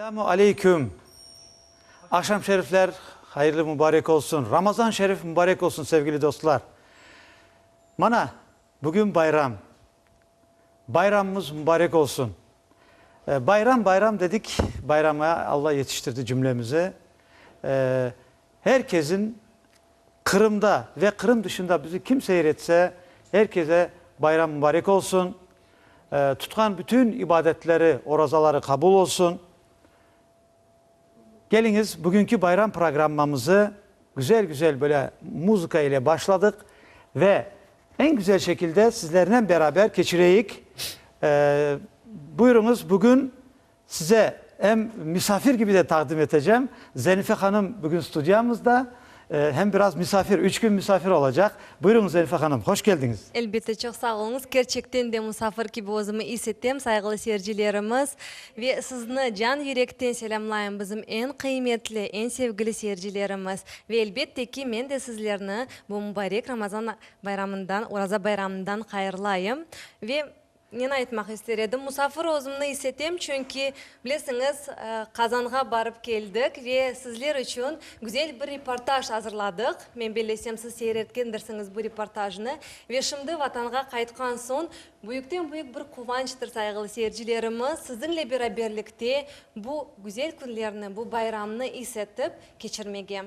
Selamun aleyküm. Akşam şerifler hayırlı mübarek olsun. Ramazan şerif mübarek olsun sevgili dostlar. Mana bugün bayram. Bayramımız mübarek olsun. Bayram bayram dedik. Bayrama Allah yetiştirdi cümlemize. Herkesin Kırım'da ve Kırım dışında bizi kim seyretse herkese bayram mübarek olsun. Tutkan bütün ibadetleri, orazaları kabul olsun. Geliniz bugünkü bayram programımızı güzel güzel böyle muzika ile başladık ve en güzel şekilde sizlerle beraber geçireyik. Buyurunuz, bugün size hem misafir gibi de takdim edeceğim. Zenife Hanım bugün stüdyomuzda. Hem biraz misafir, 3 gün misafir olacak. Buyurun Zenife Hanım, hoş geldiniz. Elbette çok sağ olunuz. Gerçekten de misafir gibi özümü hissettim, saygılı seyircilerimiz. Ve sizni can yürekten selamlayın bizim en kıymetli, en sevgili seyircilerimiz. Ve elbette ki men de sizlerini bu mübarek Ramazan bayramından, Oraza bayramından hayırlayım. Ve ne aytmak istedim? Musafir özümni hissettim çünkü bilirsiniz Kazan'a barıp geldik ve sizler için güzel bir reportaj hazırladık. Men bilesem siz seyretkendirsiniz bu reportajını ve şimdi vatanga kaytkan son büyükten büyük bir kuvvançtır saygılı seyircilerimiz. Sizinle beraberlikte bu güzel günlerini, bu bayramını hissedip geçirmeye.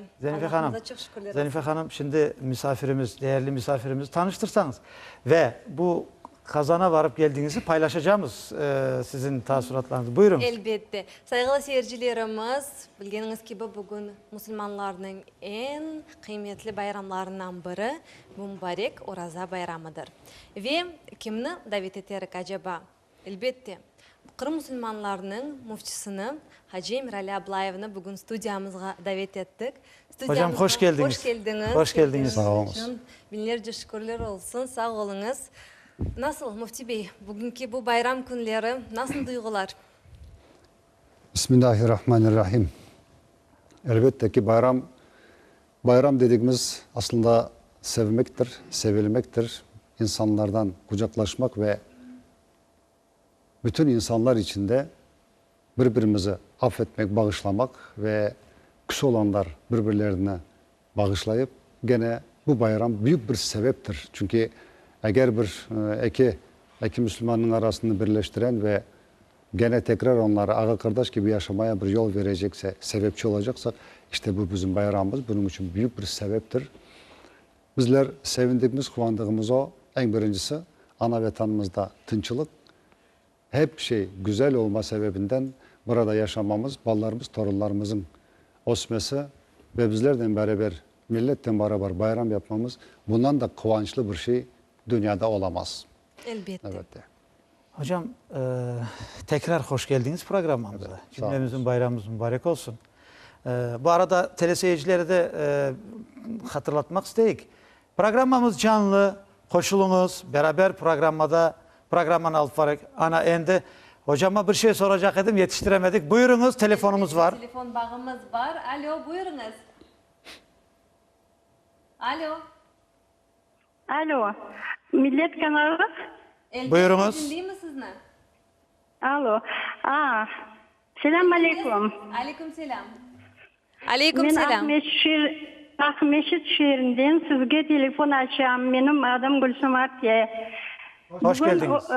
Zenife Hanım, şimdi misafirimiz, değerli misafirimizi tanıştırsanız ve bu Kazan'a varıp geldiğinizi paylaşacağımız sizin taassuratlarınızı. Buyurun. Elbette. Saygılı seyircilerimiz, bildiğiniz gibi bugün Müslümanların en kıymetli bayramlarından biri bu mübarek Oraza bayramıdır. Ve kimni davet ederek acaba? Elbette. Kırım Müslümanlarının müftüsünü Hacı Emirali Ablayev'ni bugün stüdyamıza davet ettik. Hocam hoş geldiniz. Hoş geldiniz. Hoş geldiniz. Sağ olunuz. Binlerce şükürler olsun. Sağ olunuz. Nasıl Müftü Bey, bugünkü bu bayram günleri nasıl duygular? Bismillahirrahmanirrahim. Elbette ki bayram dediğimiz aslında sevmektir, sevilmektir. İnsanlardan kucaklaşmak ve bütün insanlar içinde birbirimizi affetmek, bağışlamak ve küs olanlar birbirlerine bağışlayıp gene bu bayram büyük bir sebeptir. Çünkü eğer bir iki Müslümanın arasını birleştiren ve gene tekrar onları ağa kardeş gibi yaşamaya bir yol verecekse, sebepçi olacaksak işte bu bizim bayramımız. Bunun için büyük bir sebeptir. Bizler sevindiğimiz, kuvandığımız o en birincisi ana vatanımızda tınçılık. Hep güzel olma sebebinden burada yaşamamız, ballarımız, torunlarımızın osmesi ve bizlerden beraber, milletten beraber bayram yapmamız bundan da kıvançlı bir şey dünyada olamaz. Elbette. Evet. Hocam tekrar hoş geldiniz programımıza. Evet, Cümlemizin bayramımız mübarek olsun. Bu arada teleseyircilere de hatırlatmak isteyik. Programımız canlı, koşulunuz beraber programın ana endi. Hocama bir şey soracak edim, yetiştiremedik. Buyurunuz, telefonumuz var. Telefon bağımız var. Alo, buyurunuz. Alo. Alo, Millet kanalı. Buyurunuz. Değil mi sizni? Alo. Selam aleyküm. Aleyküm selam. Aleyküm Ben selam. Ahmeşit şehrinden sizge telefon açacağım. Benim adım Gülsüm Atye. Hoş geldiniz.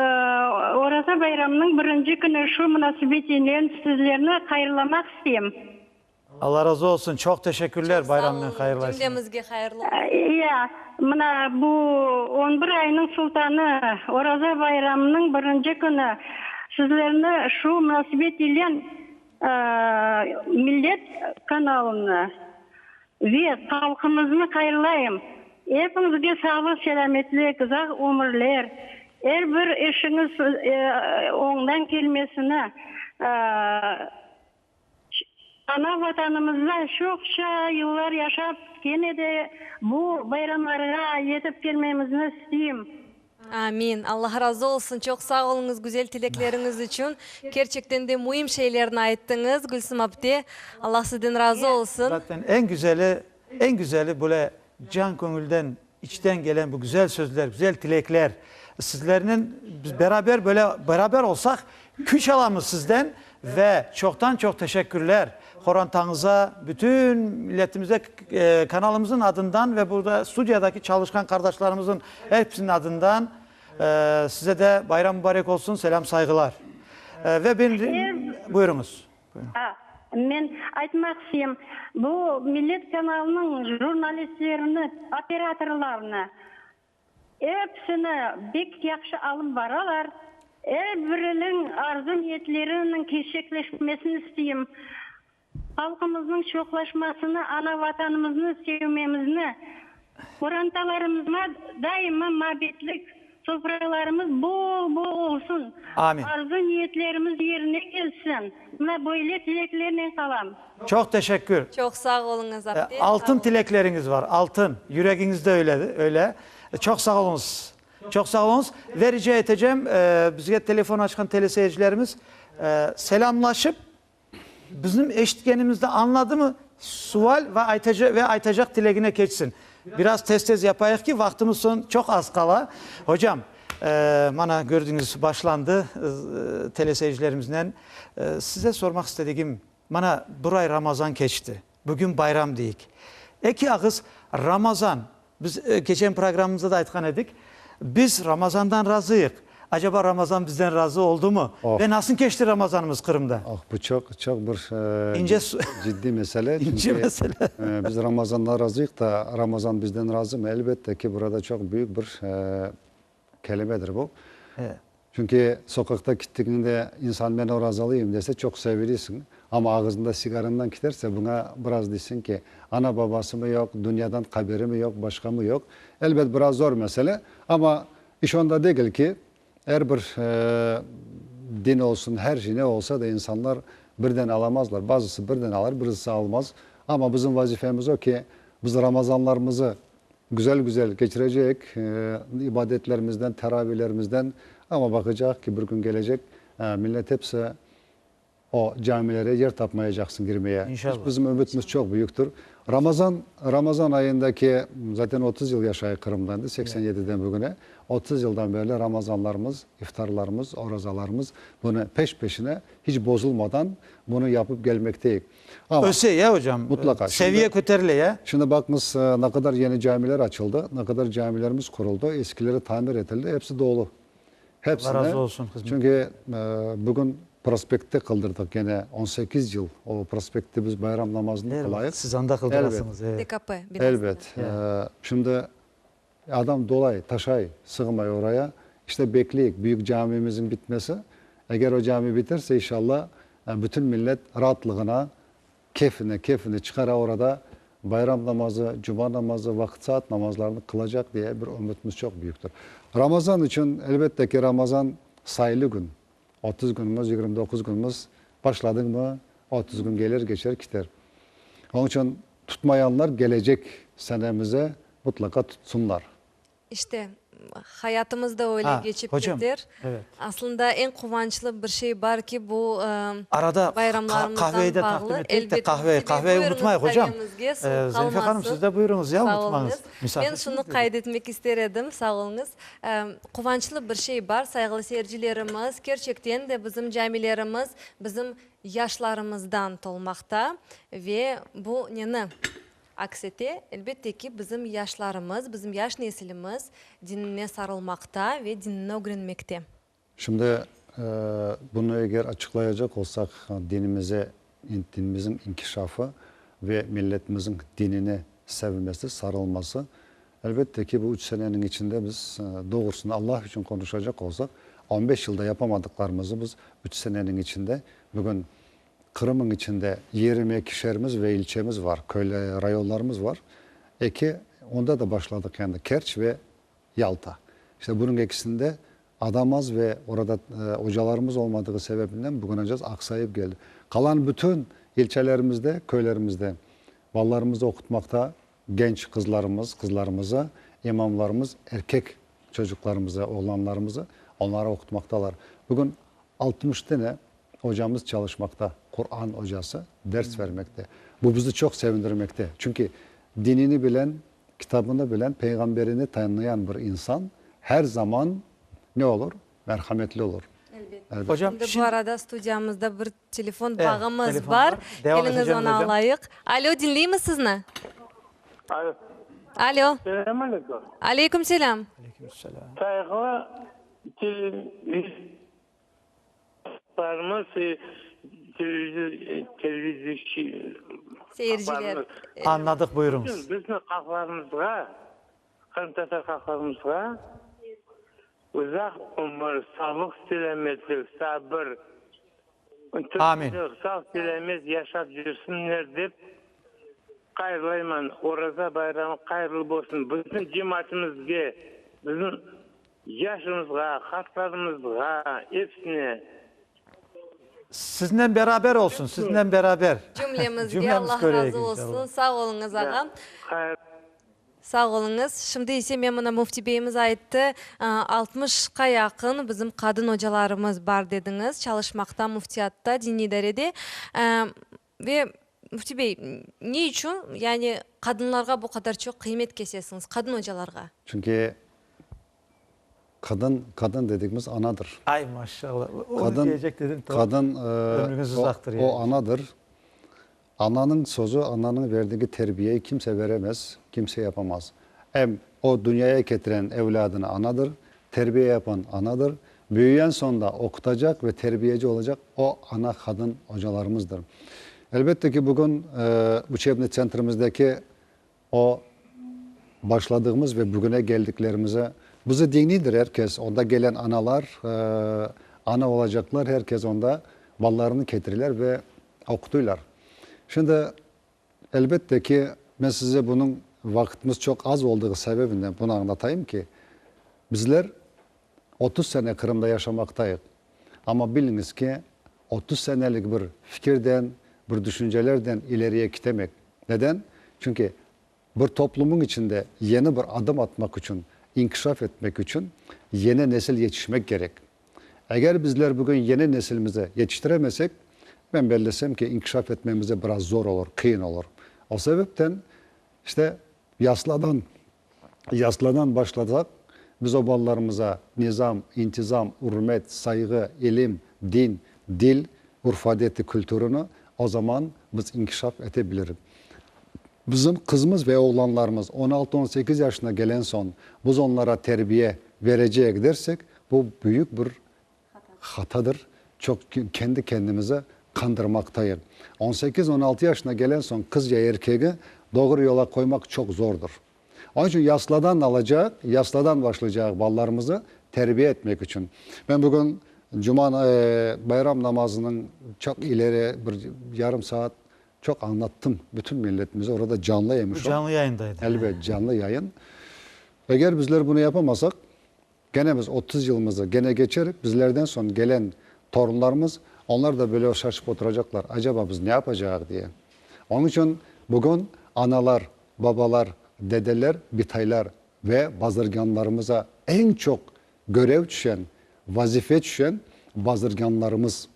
Oraza bayramının birinci günü şu münasebetiyle sizlerini hayırlamak isteyeyim. Allah razı olsun. Çok teşekkürler. Bayramın hayırlı olsun. Cümlemizge hayırlı. Ya, bu 11 ayının sultanı Oraza bayramının birinci günü sizlerini şu münasebetiyle millet kanalını ve halkımızını hayırlayım. Hepinizge sağlık, selametlik, uzak ömürler. Her bir işiniz ondan gelmesine ana vatanımızda çokça yıllar yaşap gene de bu bayramlara yetip gelmemizni isteyeyim. Amin. Allah razı olsun. Çok sağ olunuz güzel dilekleriniz için. Gerçekten de mühim şeylerini ayttınız Gülsüm abdi. Allah sizden razı olsun. Zaten en güzeli böyle can gönülden, içten gelen bu güzel sözler, güzel dilekler. Sizlerinin biz beraber olsak güç alamız sizden Ve çoktan çok teşekkürler. Horantanıza, bütün milletimize, kanalımızın adından ve burada stüdyodaki çalışkan kardeşlerimizin hepsinin adından size de bayram mübarek olsun, selam saygılar. Ve buyurunuz. Men aytmak isteyeyim. Bu Millet kanalının jurnalistlerini, operatorlarını hepsini bek yakşı alım baralar. Her birinin arzu niyetlerinin gerçekleşmesini isteyeyim. Halkımızın çoklaşmasını, ana vatanımızı sevmemizni, Horantalarımızla daima mabetlik sofralarımız bol olsun. Amin. Arzu niyetlerimiz yerine gelsin. Buna böyle dileklerine kalam. Çok teşekkür. Çok sağ olunuz Abdi. Altın dilekleriniz var. Altın. Yüreğinizde öyle. Çok sağ olunuz. Çok sağ olunuz. Ve rica edeceğim bize telefon açan teleseyircilerimiz selamlaşıp bizim eşitkenimizde anladı mı sual ve aytacak dileğine geçsin. Biraz tez yapayıq ki vaktimiz son çok az kala. Hocam bana gördüğünüz başlandı teleseyircilerimizle. Size sormak istediğim bana buray Ramazan geçti. Bugün bayram deyik. Eki ağız Ramazan. Biz geçen programımızda da aytkan edik. Biz Ramazan'dan razıyıq. Acaba Ramazan bizden razı oldu mu? Oh. Ve nasıl geçti Ramazanımız Kırım'da? Bu çok bir İnce ciddi mesele. İnce Çünkü, mesele. Biz Ramazan'da razıyıq da Ramazan bizden razı mı? Elbette ki burada çok büyük bir kelimedir bu. Evet. Çünkü sokakta gittiğinde insan ben o razalıyım dese çok sevilirsin. Ama ağzında sigarandan giderse buna biraz desin ki ana babası mı yok, dünyadan haberi mi yok, başka mı yok. Elbet biraz zor mesele ama iş onda değil ki her bir din olsun, her şey ne olsa da insanlar birden alamazlar. Bazısı birden alır, birisi almaz. Ama bizim vazifemiz o ki biz Ramazanlarımızı güzel geçirecek, ibadetlerimizden, teravihlerimizden ama bakacak ki bir gün gelecek millet hepsi o camilere yer tapmayacaksın girmeye. İnşallah. Bizim ümitimiz çok büyüktür. Ramazan ayındaki zaten 30 yıl yaşayı Kırım'dandı 87'den bugüne. 30 yıldan beri Ramazanlarımız, iftarlarımız, orazalarımız bunu peşine hiç bozulmadan bunu yapıp gelmekteyiz. Ama Öse ya hocam. Mutlaka. Seviye köterile ya. şimdi bakınız ne kadar yeni camiler açıldı, ne kadar camilerimiz kuruldu, eskileri tamir edildi, hepsi dolu. Hepsine. Allah razı olsun. Çünkü bugün prospekte kıldırdık gene 18 yıl o prospekte biz bayram namazını kılayık. Siz anda kıldırasınız. Evet. DKP binasında. Elbet. Şimdi adam dolay, taşay, sığmay oraya. İşte bekleyik büyük camimizin bitmesi. Eğer o cami biterse inşallah bütün millet rahatlığına, keyfine çıkara orada bayram namazı, cuma namazı, vakit saat namazlarını kılacak diye bir ümitimiz çok büyüktür. Ramazan için elbette ki Ramazan sayılı gün. 30 günümüz, 29 günümüz başladın mı 30 gün gelir geçer gider. Onun için tutmayanlar gelecek senemize mutlaka tutsunlar. İşte hayatımızda öyle geçip hocam, gider. evet. Aslında en kuvvançlı bir şey var ki bu Arada bayramlarımızdan kahveyi de bağlı. takdim ettik de Elbette kahveyi buyurunuz unutmayın hocam. seviyemizge, soğuk Zülfikar Hanım kalmasın. siz de buyurunuz ya Sağ unutmanız. olunuz. Ben şunu kaydetmek isterim, sağ olunuz. Kuvvançlı bir şey var, saygılı seyircilerimiz. Gerçekten de bizim camilerimiz bizim yaşlarımızdan tolmakta ve bu ne? Aksete elbette ki bizim yaşlarımız, bizim yaş nesilimiz dinine sarılmakta ve dinine öğrenmekte. Şimdi bunu eğer açıklayacak olsak dinimizin inkişafı ve milletimizin dinini sevmesi, sarılması elbette ki bu 3 senenin içinde biz doğrusunu Allah için konuşacak olsak 15 yılda yapamadıklarımızı biz 3 senenin içinde bugün Kırım'ın içinde 22 şehrimiz ve ilçemiz var, köyle rayonlarımız var. Onda da başladık yani Kerç ve Yalta. İşte bunun ikisinde adam az ve orada hocalarımız olmadığı sebebinden bugün aksayıp geldi. Kalan bütün ilçelerimizde, köylerimizde ballarımızı okutmakta genç kızlarımıza, imamlarımız erkek çocuklarımıza, oğlanlarımızı onlara okutmaktalar. Bugün 60 tane hocamız çalışmakta. Kur'an hocası ders vermekte. Bu bizi çok sevindirmekte. Çünkü dinini bilen, kitabını bilen, peygamberini tanıyan bir insan her zaman ne olur? Merhametli olur. Hocam Şimdi bu şimdi arada stüdyamızda bir telefon Evet, bağımız telefon var. var. Devam Geliniz edeceğim onu hocam. alayık. Alo, dinleyeyim sizni? Alo. Alo. Selamünaleyküm. Aleyküm selam. Aleykümselam. Saygılı televizyon Seyirciler. Anladık, buyurunuz. Bizim kalklarımızga, kanıtata kalklarımızga uzak ömür, sağlık, selametlik, sabır, Amin. sağ selamet yaşap жүрсünler dep qayırlayman. Oraza bayramı qayırlı olsun. Bizim cemaatimizge, bizim yaşımızga, hatlarımızga, hepsine Sizinle beraber olsun, sizinle beraber. Cümlemizge Cümlemiz Allah göreyik razı inşallah. olsun. Sağ olunuz ağam. qayır Sağ olunuz. Şimdi ise men buna Mufti Beyimiz aytdı. 60'a yakın bizim kadın hocalarımız var dediniz. Çalışmakta, muftiyatta, dini derede. Ve Mufti Bey, ne için yani kadınlarga bu kadar çok kıymet kesesiniz, kadın hocalarga? Çünkü kadın dediğimiz anadır. Ay maşallah. Onu Kadın diyecek dedim. Tamam. kadın Ömrünüz uzaktır yani. o anadır. Ananın sözü, ananın verdiği terbiyeyi kimse veremez, kimse yapamaz. Hem o dünyaya getiren evladını anadır, terbiye yapan anadır. Büyüyen sonunda okutacak ve terbiyeci olacak o ana kadın hocalarımızdır. Elbette ki bugün bu Çevne Center'ımızdaki o başladığımız ve bugüne geldiklerimize bizi dinidir herkes. Onda gelen analar, ana olacaklar herkes onda ballarını getirirler ve okutuylar. Şimdi elbette ki ben size bunun vaktimiz çok az olduğu sebebinden bunu anlatayım ki bizler 30 sene Kırım'da yaşamaktayız. Ama biliniz ki 30 senelik bir fikirden, bir düşüncelerden ileriye gitmek. Neden? Çünkü bir toplumun içinde yeni bir adım atmak için, inkişaf etmek için yeni nesil yetişmek gerek. Eğer bizler bugün yeni neslimize yetiştiremezsek, ben belirlesem ki inkişaf etmemize biraz zor olur, kıyın olur. O sebepten işte yasladan başlasak, biz o ballarımıza nizam, intizam, hürmet, saygı, ilim, din, dil, urf adeti kültürünü o zaman biz inkişaf edebiliriz. Bizim kızımız ve oğlanlarımız 16-18 yaşına gelen son biz onlara terbiye vereceğiz dersek bu büyük bir hatadır. Çok kendi kendimize kandırmaktayız. 18-16 yaşına gelen son kız ya erkeği doğru yola koymak çok zordur. Onun için yasladan başlayacak ballarımızı terbiye etmek için. Ben bugün bayram namazının çok ileri bir yarım saat çok anlattım bütün milletimize. Orada canlı yemiş. Bu canlı yayındaydı. Elbette canlı yayın. Eğer bizler bunu yapamasak gene biz 30 yılımızı gene geçerip bizlerden sonra gelen torunlarımız onlar da böyle şaşıp oturacaklar. Acaba biz ne yapacağız diye. Onun için bugün analar, babalar, dedeler, bitaylar ve bazırganlarımıza en çok görev düşen, vazife düşen bazırganlarımız.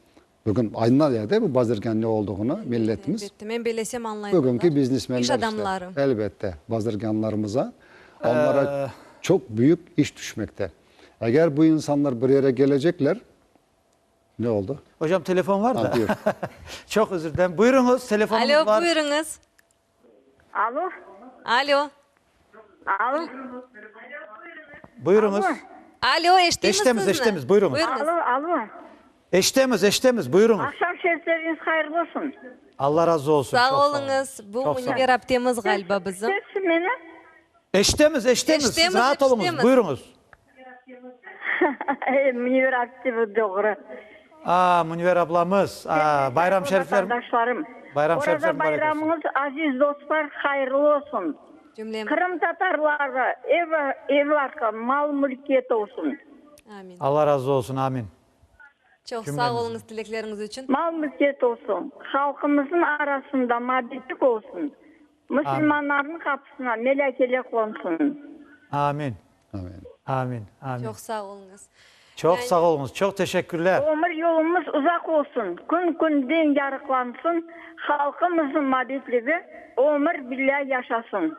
Bugün anlar değil mi bazırgan ne olduğunu milletimiz. Elbette, men belesem anlayın. Bugünkü biznesmenler İş adamları. işte. Elbette bazırganlarımıza onlara çok büyük iş düşmekte. Eğer bu insanlar bir yere gelecekler ne oldu? Hocam telefon var da. Ha, buyur. Çok özür dilerim. Buyurunuz, telefonumuz Alo, var. buyurunuz. Alo. Alo. Alo. Buyurunuz. Alo, eştemiz Eştemiz, buyurunuz. Alo. Eştemiz, buyurunuz. Akşam şerifleriniz hayırlı olsun. Allah razı olsun. çok Sağ sağ olunuz. Bu Çok sağ Univer aptemiz galiba bizim. Sessin beni. Eştemiz. Siz Eştemiz, rahat olunuz. eştemiz. Buyurunuz. Münir aktifi doğru. Münver ablamız. Bayram şerifler. Vatandaşlarım. Bayram şerifler Orada mübarek olsun. bayramınız aziz dostlar hayırlı olsun. Cümlemiz. Kırım Tatarları evlarka mal mülkiyet olsun. Amin. Allah razı olsun. Amin. Çok sağ Cümlemiz. olunuz dilekleriniz için. Mal mülkiyet olsun. Halkımızın arasında maddelik olsun. Müslümanların kapısına melekeler konsun. Amin. Amin. Amin. Amin. Çok sağ olunuz. Çok sağ olunuz. Çok teşekkürler. Ömür yolumuz uzak olsun. Gün din yarıklansın. Halkımızın madetliği ömür billah yaşasın.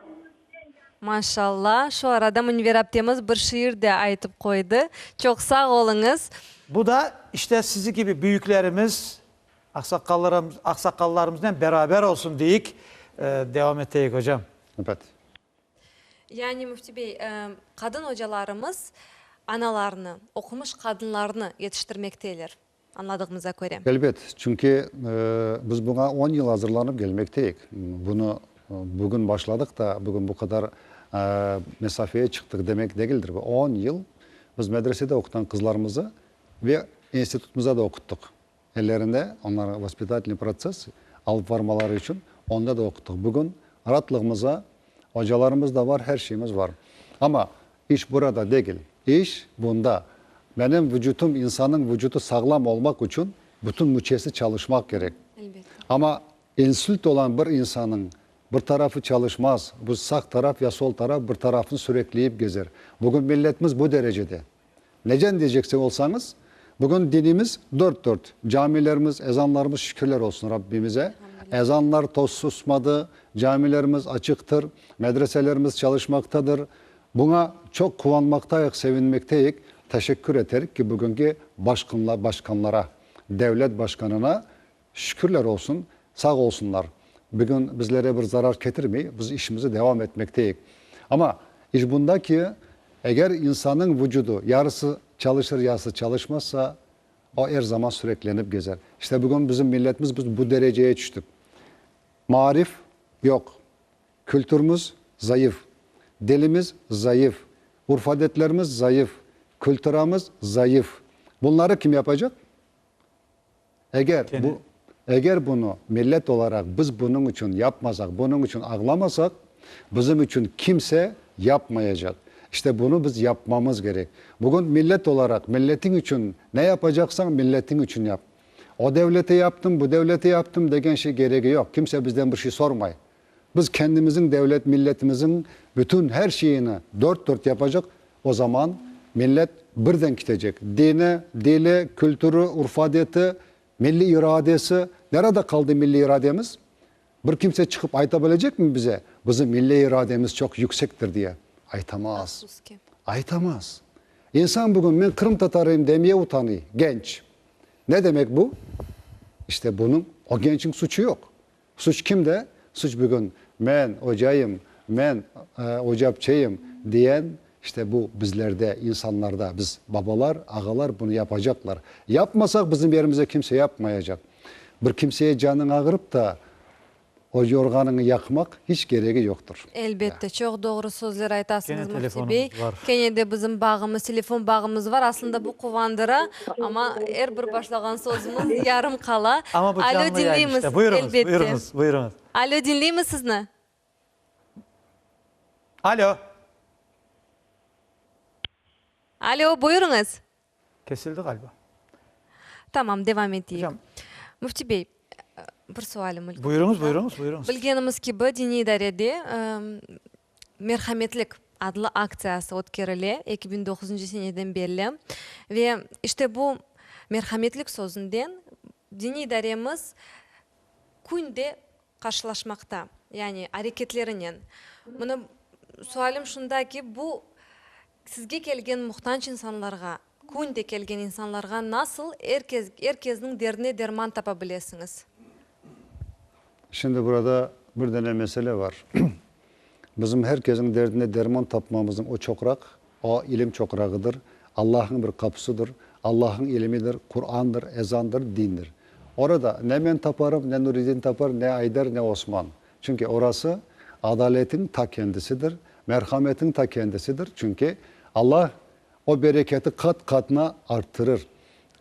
Maşallah. Şu arada Münver abdemiz bir şiir de aytıp koydu. Çok sağ olunuz. Bu da işte sizi gibi büyüklerimiz, aksakallarımızla beraber olsun deyik. Devam ettik hocam. Evet. Yani Müftü Bey, kadın hocalarımız analarını, okumuş kadınlarını yetiştirmekteler. Anladığımıza göre. Elbet. Çünkü biz buna 10 yıl hazırlanıp gelmekteyiz. Bunu bugün başladık da bugün bu kadar mesafeye çıktık demek değildir. 10 yıl biz medresede okutan kızlarımızı ve enstitütümüze de okuttuk. Ellerinde onlara воспитательный proses alıp varmaları için onda da okuttuk. Bugün rahatlığımıza hocalarımız da var, her şeyimiz var. Ama iş burada değil. İş bunda. Benim vücutum, insanın vücudu sağlam olmak için bütün müçesi çalışmak gerek. Elbette. Ama insült olan bir insanın bir tarafı çalışmaz. Bu sağ taraf ya sol taraf bir tarafını sürekleyip gezer. Bugün milletimiz bu derecede. Neden diyecekse olsanız, bugün dinimiz dört dört. Camilerimiz, ezanlarımız şükürler olsun Rabbimize. Ezanlar toz susmadı, camilerimiz açıktır, medreselerimiz çalışmaktadır. Buna çok kuvanmaktayız, sevinmekteyiz. Teşekkür ederek ki bugünkü başkanlara, devlet başkanına şükürler olsun, sağ olsunlar. Bugün bizlere bir zarar getirmeyi, biz işimize devam etmekteyiz. Ama iş bunda ki eğer insanın vücudu yarısı çalışır, yarısı çalışmazsa o her zaman süreklenip gezer. İşte bugün bizim milletimiz biz bu dereceye düştük. Marif yok. Kültürümüz zayıf. Dilimiz zayıf. Urf adetlerimiz zayıf. Kültürümüz zayıf. Bunları kim yapacak? Eğer bunu millet olarak biz bunun için yapmasak, bunun için ağlamasak, bizim için kimse yapmayacak. İşte bunu biz yapmamız gerek. Bugün millet olarak, milletin için ne yapacaksan milletin için yap. O devlete yaptım, bu devlete yaptım degen şey gereği yok. Kimse bizden bir şey sormay. Biz kendimizin, devlet, milletimizin bütün her şeyini dört dört yapacak. O zaman millet birden gidecek. Dini, dili, kültürü, urf adeti, milli iradesi. Nerede kaldı milli irademiz? Bir kimse çıkıp aytabilecek mi bize? Bizim milli irademiz çok yüksektir diye. Aytamaz. Aytamaz. İnsan bugün ben Kırım Tatarıyım demeye utanıyor. Genç. Ne demek bu? İşte o gençin suçu yok. Suç kimde? Suç bugün ben hocayım, ben hocapçıyım diyen işte bu bizlerde, insanlarda, biz babalar, ağalar bunu yapacaklar. Yapmasak bizim yerimize kimse yapmayacak. Bir kimseye canını ağırıp da o yorganını yakmak hiç gereği yoktur. Elbette çok doğru sözler aytasınız Gene Müftü telefonumuz Bey. var. Gene de bizim bağımız, telefon bağımız var. Aslında bu kuvandıra ama her bir başlayan sözümüz yarım kala. Ama bu Alo, canlı yayın dinleyimiz. işte. Buyurunuz, Elbette. buyurunuz, buyurunuz. Alo, dinleyimiz sizni? Alo. Alo, buyurunuz. Kesildi galiba. Tamam, devam edeyim. Hocam. Müftü Bey, bir sualim var. Buyurunuz. Bilgenimiz gibi dini idarede merhametlik adlı aksiyası o'tkerildi 2009 seneden beri ve işte bu merhametlik sözünden dini idaremiz kunde karşılaşmakta. Yani hareketlerinden. Bunu sualim şundaki bu sizge kelgen muhtaç insanlarga, kunde kelgen insanlarga nasıl herkesin derdine derman tapabilirsiniz? Şimdi burada bir tane mesele var. Bizim herkesin derdine derman tapmamızın o çokrak, o ilim çokragıdır. Allah'ın bir kapısıdır. Allah'ın ilmidir, Kur'an'dır, ezandır, dindir. Orada ne ben taparım, ne Nuridin tapar, ne Aydar, ne Osman. Çünkü orası adaletin ta kendisidir, merhametin ta kendisidir. Çünkü Allah o bereketi kat katına arttırır.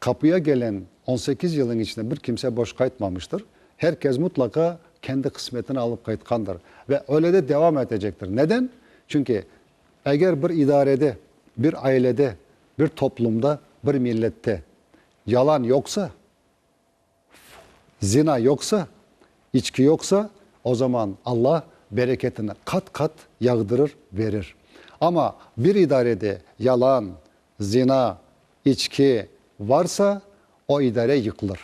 Kapıya gelen 18 yılın içinde bir kimse boş kayıtmamıştır. Herkes mutlaka kendi kısmetini alıp kayıtkandır. Ve öyle de devam edecektir. Neden? Çünkü eğer bir idarede, bir ailede, bir toplumda, bir millette yalan yoksa, zina yoksa, içki yoksa o zaman Allah bereketini kat kat yağdırır, verir. Ama bir idarede yalan, zina, içki varsa o idare yıkılır.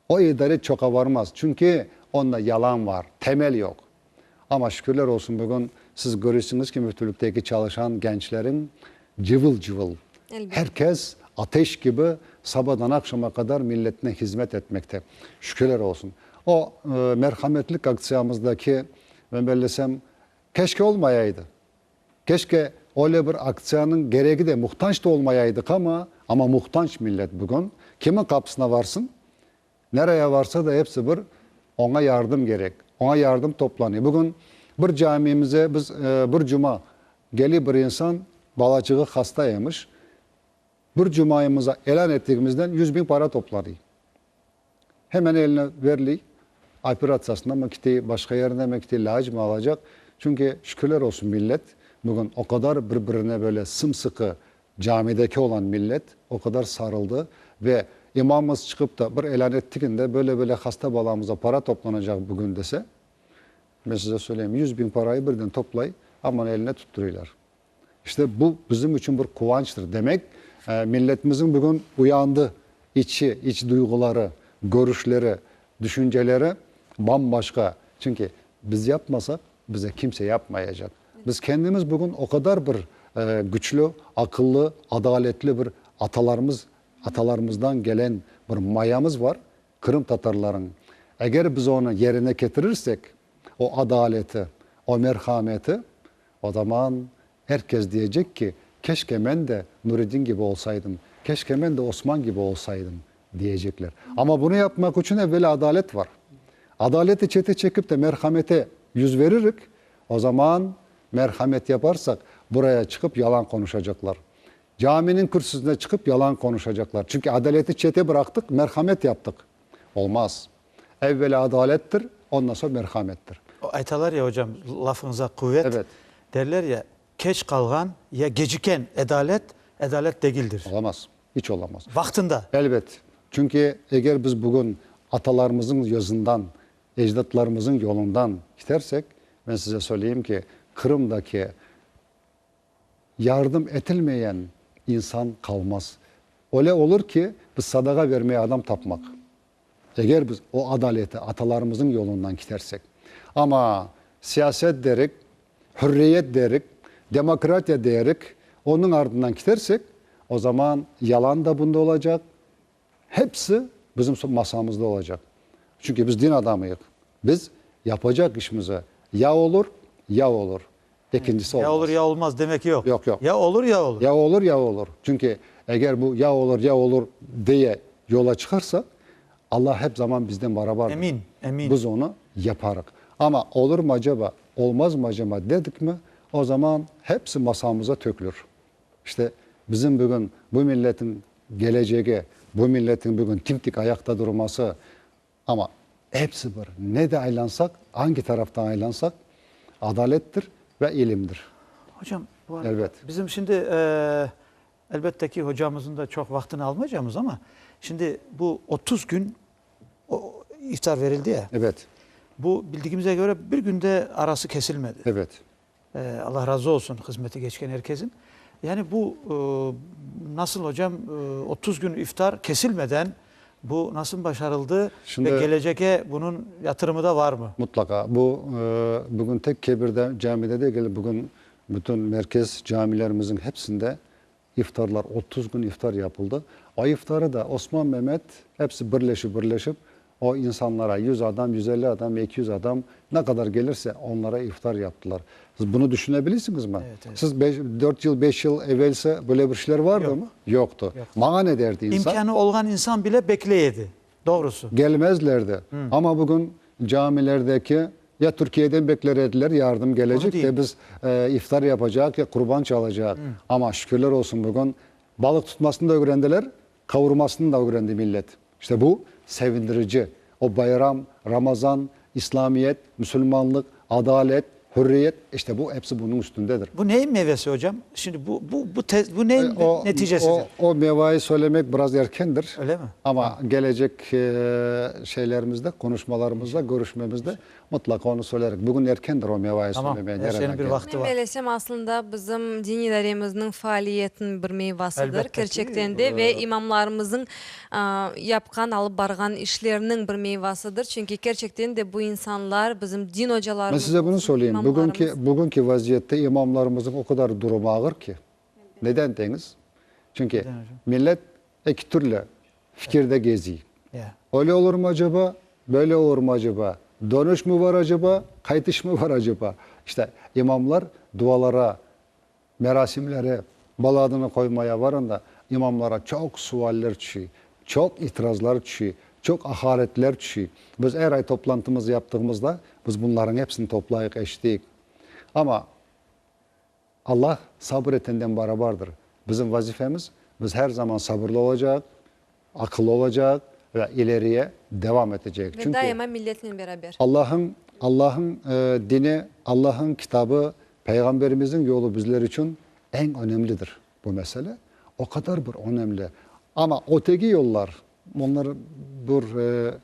O idare çoka varmaz. Çünkü onda yalan var, temel yok. Ama şükürler olsun bugün siz görürsünüz ki müftülükteki çalışan gençlerin cıvıl cıvıl. Elbette. Herkes ateş gibi sabahdan akşama kadar milletine hizmet etmekte. Şükürler olsun. O merhametlik aksiyamızdaki ben belirlesem keşke olmayaydı. Keşke öyle bir aksiyanın gereği de muhtaç da olmayaydık ama muhtaç millet bugün. Kimin kapısına varsın? Nereye varsa da hepsi bir ona yardım gerek. Ona yardım toplanıyor. Bugün bir camimize biz bir cuma geli bir insan balacığı hastaymış. Bir cumayımıza elan ettiğimizden 100.000 para toplanıyor. Hemen eline veriliyor. Operasyasına mı gitti, başka yerine mi gitti, ilaç mı alacak? Çünkü şükürler olsun millet. Bugün o kadar birbirine böyle sımsıkı camideki olan millet o kadar sarıldı ve imamımız çıkıp da bir elan ettiğinde böyle hasta balamıza para toplanacak bugün dese ben size söyleyeyim 100.000 parayı birden toplayı aman eline tutturuyorlar. İşte bu bizim için bir kıvançtır. Demek milletimizin bugün uyandı iç duyguları, görüşleri, düşünceleri bambaşka. Çünkü biz yapmasak bize kimse yapmayacak. Biz kendimiz bugün o kadar bir güçlü, akıllı, adaletli bir atalarımızdan gelen bir mayamız var. Kırım Tatarların. Eğer biz onu yerine getirirsek o adaleti, o merhameti o zaman herkes diyecek ki keşke ben de Nureddin gibi olsaydım. Keşke ben de Osman gibi olsaydım diyecekler. Ama bunu yapmak için evvela adalet var. Adaleti çete çekip de merhamete yüz veririk. O zaman merhamet yaparsak buraya çıkıp yalan konuşacaklar. Caminin kürsüsüne çıkıp yalan konuşacaklar. Çünkü adaleti çete bıraktık, merhamet yaptık. Olmaz. Evvela adalettir, ondan sonra merhamettir. O aytalar ya hocam lafınıza kuvvet. Evet. Derler ya geç kalgan ya geciken adalet değildir. Olamaz. Hiç olamaz. Vaktinde. Elbet. Çünkü eğer biz bugün atalarımızın yazından, ecdatlarımızın yolundan gidersek ben size söyleyeyim ki Kırım'daki yardım edilmeyen insan kalmaz. Öyle olur ki biz sadaka vermeye adam tapmak. Eğer biz o adalete atalarımızın yolundan gidersek. Ama siyaset derik, hürriyet derik, demokrasiya derik, onun ardından gidersek o zaman yalan da bunda olacak. Hepsi bizim masamızda olacak. Çünkü biz din adamıyız. Biz yapacak işimize ya olur ya olur. İkincisi olmaz. Ya olur ya olmaz demek yok. Yok. Ya olur ya olur. Ya olur ya olur. Çünkü eğer bu ya olur ya olur diye yola çıkarsak Allah hep zaman bizden beraber. Emin. Biz onu yaparız. Ama olur mu acaba, olmaz mı acaba dedik mi o zaman hepsi masamıza tökülür. İşte bizim bugün bu milletin geleceği, bu milletin bugün dimdik ayakta durması ama hepsi bir. Ne de aylansak, hangi taraftan aylansak adalettir ve ilimdir. Hocam bu arada Evet. bizim şimdi elbette ki hocamızın da çok vaktini almayacağımız ama şimdi bu 30 gün iftar verildi ya. Evet. Bu bildiğimize göre bir günde arası kesilmedi. Evet. Allah razı olsun hizmeti geçken herkesin. Yani bu nasıl hocam 30 gün iftar kesilmeden bu nasıl başarıldı Şimdi- ve geleceğe bunun yatırımı da var mı? Mutlaka. Bu bugün tek Kebir'de camide değil, bugün bütün merkez camilerimizin hepsinde iftarlar 30 gün iftar yapıldı. O iftarı da Osman Mehmet hepsi birleşip o insanlara 100 adam, 150 adam, 200 adam ne kadar gelirse onlara iftar yaptılar. Siz bunu düşünebilirsiniz mi? Evet. Siz 4 yıl, 5 yıl evvelse böyle bir şeyler vardı Yok. mı? Yoktu. Bana ne derdi insan? İmkanı olan insan bile bekleyedi. Doğrusu. Gelmezlerdi. Ama bugün camilerdeki ya Türkiye'den beklerediler yardım gelecek değil. de biz iftar yapacak ya kurban çalacak. Ama şükürler olsun bugün balık tutmasını da öğrendiler, kavurmasını da öğrendi millet. İşte bu sevindirici. O bayram, Ramazan, İslamiyet, Müslümanlık, adalet, hürriyet işte bu hepsi bunun üstündedir. Bu neyin meyvesi hocam? Şimdi bu neyin neticesi? O mevayı söylemek biraz erkendir. Öyle mi? Ama gelecek şeylerimizde, konuşmalarımızda, görüşmemizde mutlaka onu söylerik. Bugün erkendir o mevayı Tamam, söylemeye. her şeyin nereden bir geldi? vakti Men var. belesem aslında bizim dinilerimizin faaliyetinin bir meyvasıdır Elbette ki, gerçekten de ve imamlarımızın yapkan alıp bargan işlerinin bir meyvasıdır. Çünkü gerçekten de bu insanlar bizim din Ben hocalarımız. size bunu olsun, söyleyeyim. imamlarımız. Bugünkü vaziyette imamlarımızın o kadar durumu ağır ki. Neden deniz? Çünkü Neden hocam? millet iki türlü fikirde geziyor. Ya. Öyle olur mu acaba? Böyle olur mu acaba? Dönüş mü var acaba? Kaytış mı var acaba? İşte imamlar dualara, merasimlere, baladını koymaya varın da imamlara çok sualler düşüyor. Çok itirazlar düşüyor. Çok hakaretler düşüyor. Biz her ay toplantımızı yaptığımızda biz bunların hepsini toplayıp eşittik. Ama Allah sabır etenden beraberdir. Bizim vazifemiz biz her zaman sabırlı olacak, akıllı olacak ve ileriye devam edecek. Ve Çünkü daima milletle beraber. Allah'ın dini, Allah'ın kitabı, Peygamberimizin yolu bizler için en önemlidir bu mesele. O kadar bir önemli. Ama öteki yollar, onlar bir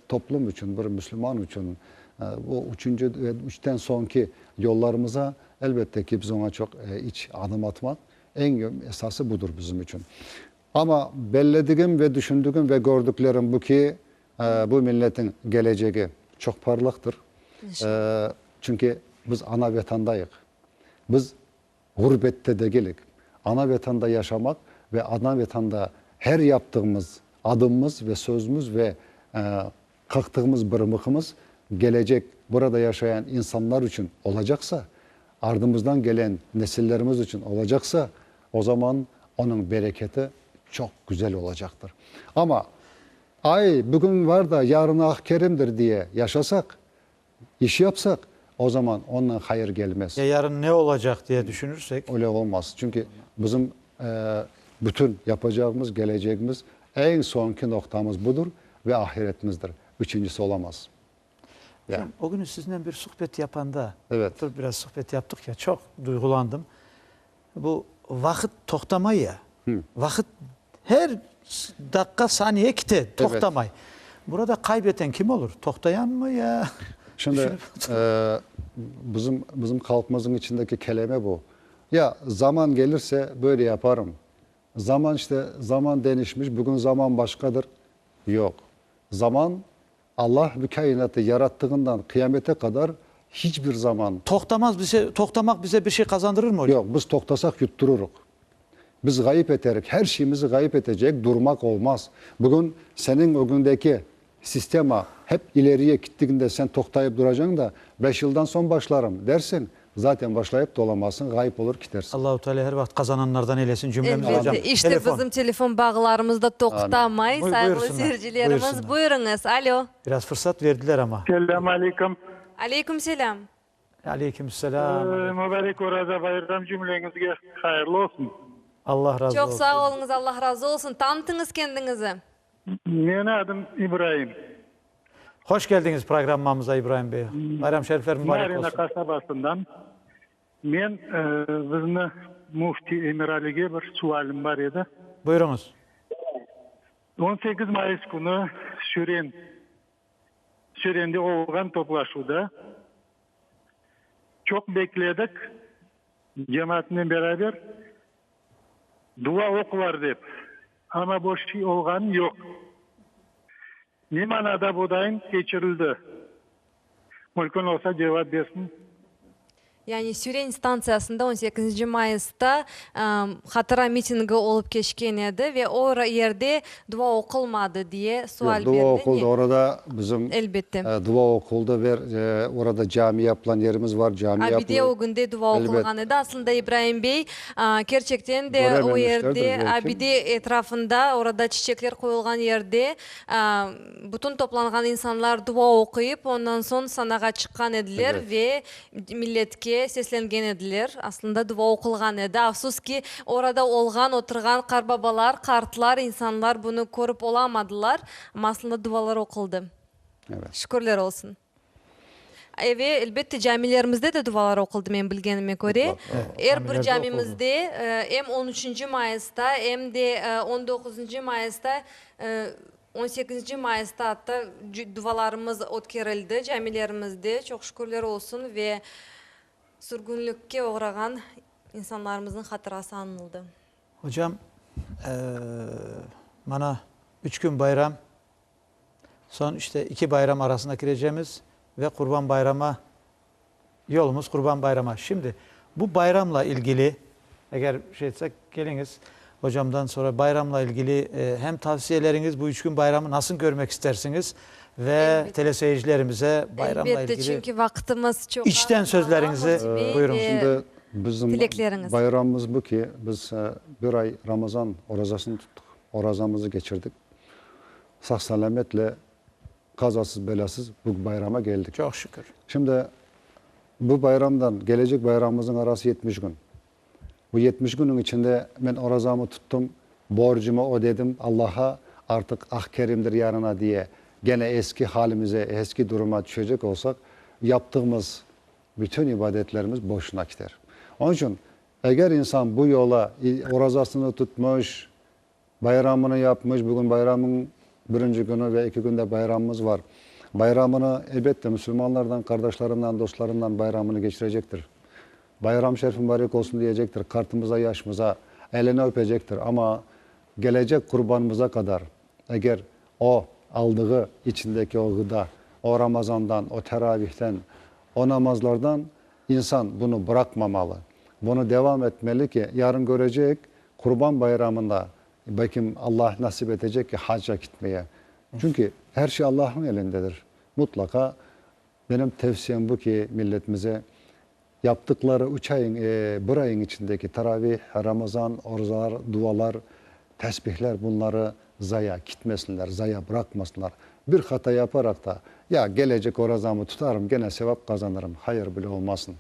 toplum için, bir Müslüman için, bu üçüncü ve üçten sonki yollarımıza elbette ki biz ona çok iç adım atmak en esası budur bizim için. Ama bellediğim ve düşündüğüm ve gördüklerim bu ki bu milletin geleceği çok parlaktır. Çünkü biz ana vatandayız. Biz gurbette de gelik. Ana vatanda yaşamak ve ana vatanda her yaptığımız adımımız ve sözümüz ve kalktığımız bırmıkımız gelecek burada yaşayan insanlar için olacaksa, ardımızdan gelen nesillerimiz için olacaksa o zaman onun bereketi çok güzel olacaktır. Ama ay bugün var da yarın ah kerimdir diye yaşasak, iş yapsak o zaman ondan hayır gelmez. Ya yarın ne olacak diye düşünürsek. Öyle olmaz. Çünkü bizim bütün yapacağımız, geleceğimiz en sonki noktamız budur ve ahiretimizdir. Üçüncüsü olamaz. Hocam, o gün sizinle bir sohbet yapanda, Evet. biraz sohbet yaptık ya, çok duygulandım. Bu vakit toktamay ya, vakit her dakika saniye kite toktamay. Burada kaybeten kim olur? Toktayan mı ya? Şimdi bizim halkımızın içindeki kelime bu. Ya zaman gelirse böyle yaparım. Zaman işte zaman değişmiş. Bugün zaman başkadır. Yok. Zaman Allah bu kainatı yarattığından kıyamete kadar hiçbir zaman Toktamak bize bir şey kazandırır mı hocam? yok. Biz toktasak yuttururuk. Biz gayip ederek her şeyimizi gayip edecek durmak olmaz. Bugün senin o gündeki sistema hep ileriye gittiğinde sen toktayıp duracaksın da 5 yıldan son başlarım dersin. Zaten başlayıp da olamazsın, gayip olur gidersin. Allahu Teala her vakit kazananlardan eylesin cümlemiz Elbette. hocam. İşte bizim telefon bağlarımızda toktamay. Saygılı Buyursunlar, seyircilerimiz buyursunlar. buyurunuz. Alo. Biraz fırsat verdiler ama. Selamun aleyküm. Aleyküm selam. Aleykümselam. Mübarek orada bayram cümlenizge hayırlı olsun. Allah razı Çok olsun. sağ olunuz. Allah razı olsun. Tanıtınız kendinizi. Benim adım İbrahim. Hoş geldiniz programımıza İbrahim Bey. Bayram şerifler mübarek Marina olsun. kasabasından. Men bizni Mufti Emir Ali'ge bir sualim var edi. Buyurunuz. 18 Mayıs günü Şüren'de olgan toplaşuda çok bekledik. Cemaatle beraber dua okular dep. Ama boş şey olgan yok. Ne manada budayın geçirildi? Mümkün olsa cevap versin. Yani Süren stansiyasında 18 Mayıs'ta hatıra mitingi olup geçken edi ve o yerde dua okulmadı diye sual Dua verdi. okulda orada bizim Elbette. dua okulda ve orada cami yapılan yerimiz var. Cami Abide yapılıyor. o günde dua Elbette. okulgan edi. Aslında İbrahim Bey gerçekten de o Görememişlerdir yerde belki. abide etrafında orada çiçekler koyulgan yerde bütün toplangan insanlar dua okuyup ondan son sanaga çıkan ediler ve milletke seslengen ediler. Aslında dua okulgan edi. Afsus ki orada olgan oturgan karbabalar, kartlar, insanlar bunu korup olamadılar. Ama aslında dualar okuldu. Evet. Şükürler olsun. Ve elbette camilerimizde de dualar okuldu men bilgenime göre. Her bir camilerde camimizde hem 13. Mayıs'ta hem de 19. Mayıs'ta 18 Mayıs'ta hatta dualarımız ötkerildi camilerimizde. Çok şükürler olsun ve sürgünlükке uğrayan insanlarımızın hatırası anıldı. Hocam, mana 3 gün bayram, son işte 2 bayram arasında gireceğimiz ve Kurban Bayram'a, yolumuz Kurban Bayram'a. Şimdi bu bayramla ilgili, eğer şey etsek geliniz hocamdan sonra bayramla ilgili hem tavsiyeleriniz, bu 3 gün bayramı nasıl görmek istersiniz ve Elbette. teleseyircilerimize bayramla Elbette ilgili çünkü vaktimiz çok içten az. sözlerinizi Motive buyurun. ve Şimdi bizim dilekleriniz. bayramımız bu ki biz bir ay Ramazan orazasını tuttuk. Orazamızı geçirdik. Sağ selametle kazasız belasız bu bayrama geldik. Çok şükür. Şimdi bu bayramdan gelecek bayramımızın arası 70 gün. Bu 70 günün içinde ben orazamı tuttum. Borcumu ödedim Allah'a, artık kerimdir yarına diye gene eski halimize, eski duruma düşecek olsak yaptığımız bütün ibadetlerimiz boşuna gider. Onun için eğer insan bu yola orazasını tutmuş, bayramını yapmış, bugün bayramın 1. günü ve 2 günde bayramımız var. Bayramını elbette Müslümanlardan, kardeşlerinden, dostlarından bayramını geçirecektir. Bayram şerif mübarek olsun diyecektir. Kartımıza, yaşımıza, elini öpecektir. Ama gelecek kurbanımıza kadar eğer o aldığı içindeki o gıda, o Ramazan'dan, o teravihten, o namazlardan insan bunu bırakmamalı. Bunu devam etmeli ki yarın görecek Kurban Bayramı'nda belki Allah nasip edecek ki hacca gitmeye. Çünkü her şey Allah'ın elindedir. Mutlaka benim tavsiyem bu ki milletimize yaptıkları 3 ayın, bir ayın içindeki teravih, Ramazan, oruçlar, dualar, tesbihler bunları zaya gitmesinler, zaya bırakmasınlar. Bir hata yaparak da ya gelecek orazamı tutarım gene sevap kazanırım. Hayır bile olmasın.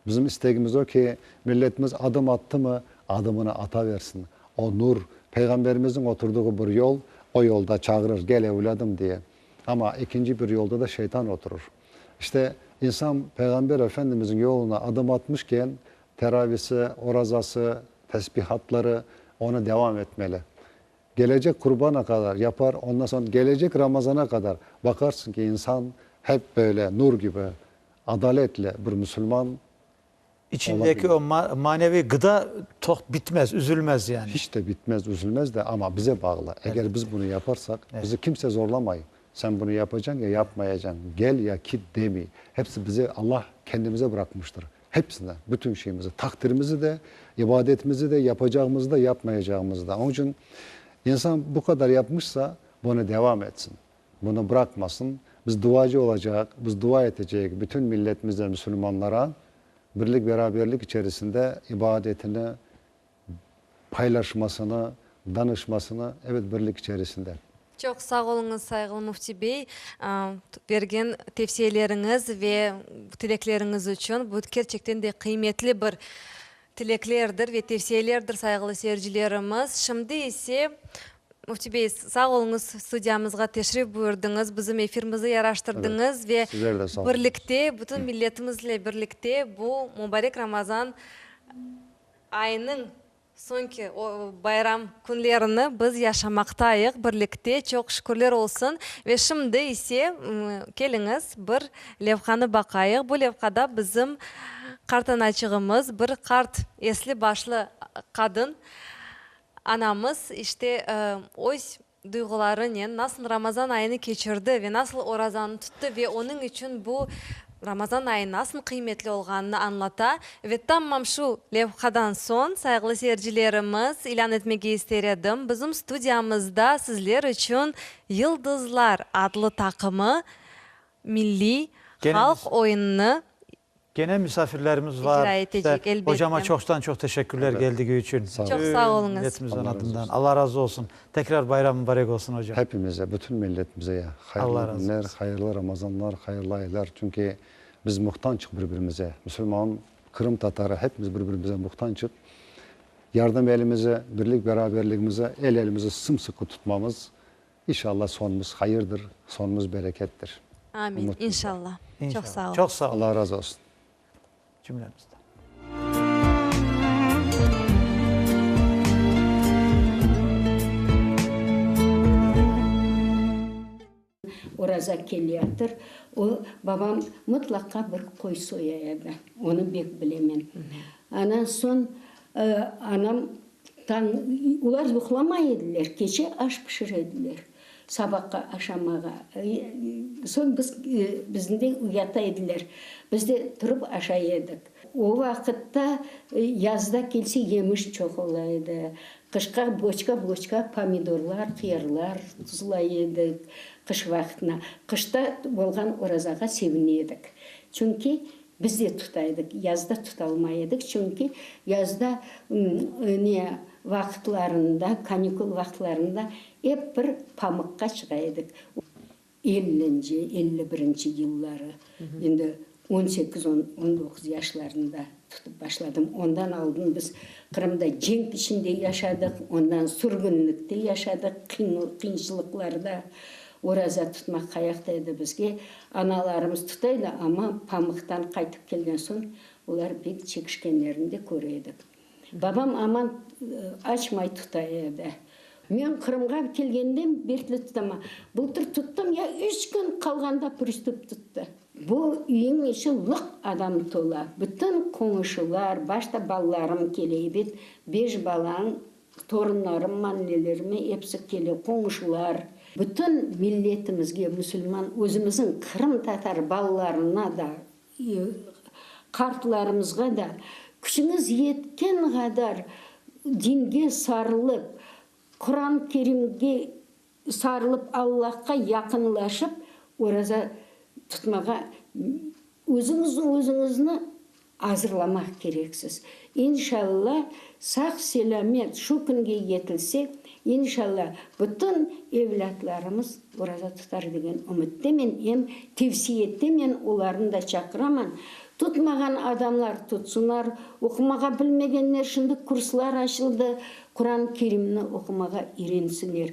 Bizim isteğimiz o ki milletimiz adım attı mı adımını ataversin. O nur, Peygamberimizin oturduğu bir yol, o yolda çağırır gel evladım diye. Ama ikinci bir yolda da şeytan oturur. İşte insan Peygamber Efendimizin yoluna adım atmışken teravisi, orazası, tesbihatları ona devam etmeli. Gelecek kurbana kadar yapar, ondan sonra gelecek Ramazan'a kadar bakarsın ki insan hep böyle nur gibi adaletle bir Müslüman İçindeki o manevi gıda tok bitmez, üzülmez yani. hiç de bitmez, üzülmez de ama bize bağlı. Eğer biz bunu yaparsak bizi kimse zorlamayın. Sen bunu yapacaksın ya yapmayacaksın. Gel ya ki demi. Hepsi bize Allah kendimize bırakmıştır. Hepsine, bütün şeyimizi, takdirimizi de, ibadetimizi de, yapacağımızı da, yapmayacağımızı da. Onun için insan bu kadar yapmışsa bunu devam etsin. Bunu bırakmasın. Biz duacı olacak, biz dua edecek bütün milletimize, Müslümanlara birlik beraberlik içerisinde ibadetini, paylaşmasını, danışmasını evet birlik içerisinde. Çok sağ olunuz saygılı Mufti Bey. Vergen tavsiyeleriniz ve dilekleriniz için bu gerçekten de kıymetli bir dileklerdir ve tavsiyelerdir saygılı seyircilerimiz. Şimdi ise Mufti Bey sağ olunuz, stüdyamızga teşrif buyurdunuz, bizim efirimizi yaraştırdınız ve sizler de sağ olun. birlikte, bütün milletimizle birlikte bu mübarek Ramazan ayının sonki o bayram günlerini biz yaşamaktayız birlikte. Çok şükürler olsun. Ve şimdi ise geliniz bir levhanı bakayıq. Bu levhada bizim kartanacığımız bir kart esli başlı kadın anamız işte öz duygularını nasıl Ramazan ayını geçirdi ve nasıl orazanı tuttu ve onun için bu Ramazan ayı nasıl kıymetli olganını anlata ve tamam şu levhadan son saygılı seyircilerimiz ilan etmek isterim. Bizim stüdyamızda sizler için Yıldızlar adlı takımı milli Gene halk oyununu Gene misafirlerimiz var. İcra edecek, elbette. Hocama çok teşekkürler geldiği için. Sağ olun. Çok sağ olunuz. Milletimizin Allah razı adından. olsun. Allah razı olsun. Tekrar bayram mübarek olsun hocam. Hepimize, bütün milletimize ya. Allah Hayırlı razı günler, olsun. hayırlı Ramazanlar, hayırlı aylar. Çünkü biz muhtaçık birbirimize. Müslüman, Kırım Tatarı hepimiz birbirimize muhtaçık. Yardım elimize, birlik beraberliğimize, el elimizi sımsıkı tutmamız inşallah sonumuz hayırdır, sonumuz berekettir. Amin. Umut- İnşallah. İnşallah. Çok sağ olun. Çok sağ olun Allah razı olsun. cümlemizden. ораза келеятыр. Babam mutlaka bir koy soyaydı. Onu bek bilemen. Анан сон анам ular yuklamaydılar. Keçe aş pişirediler. Sabahka, aşamağa. Son bizde uyataydılar. Biz de turup aşağıydık. O vakitte yazda kelse yemiş çok olaydı. Kışka boçka pomidorlar, kıyarlar tuzlaydık kış vaktine. Kışta bolgan orazaga sevinedik. Çünkü biz de tutaydık. Yazda tutalmaydık. Çünkü yazda vaktlarında, kanikul vaktlarında hep bir pamukka çıkaydık. 50-51 yılları. Şimdi 18-19 yaşlarında tutup başladım. Ondan aldın biz Kırım'da cenk içinde yaşadık. Ondan sürgünlükte yaşadık. Kıyınçılıklarda oraza tutmak kayaktaydı bizge. Analarımız tutaydı ama pamuktan kaytıp gelgen son ular pek çekişkenlerini de göreydik. Babam aman açmay tutaydı. Men Kırım'a kelgenden bertli tutama. Bultur tuttum ya 3 gün kalganda pürüstüp tuttu. Bu үйün içi lық adam tola. Bütün konuşular, başta ballarım keleydi. 5 balan, torunlarım, mannelerime hepsi kele konuşular. Bütün milletimizge, Müslüman, özümüzün Kırım Tatar ballarına da, kartlarımızga da, küçünüz yetken kadar dinge sarılıp, Kur'an-ı Kerim'ge sarılıp Allah'a yakınlaşıp oraza tutmağa özünüzni hazırlamak gereksiz. İnşallah sağ selamet şu günge yetilse, inşallah bütün evlatlarımız oraza tutar degen ümittemen, hem tevsiyettemen olarını da çakıraman. Tutmagan adamlar tutsunlar, okumaga bilmegenler şimdi kurslar açıldı, Kur'an-ı Kerim'ni okumaga irensinler.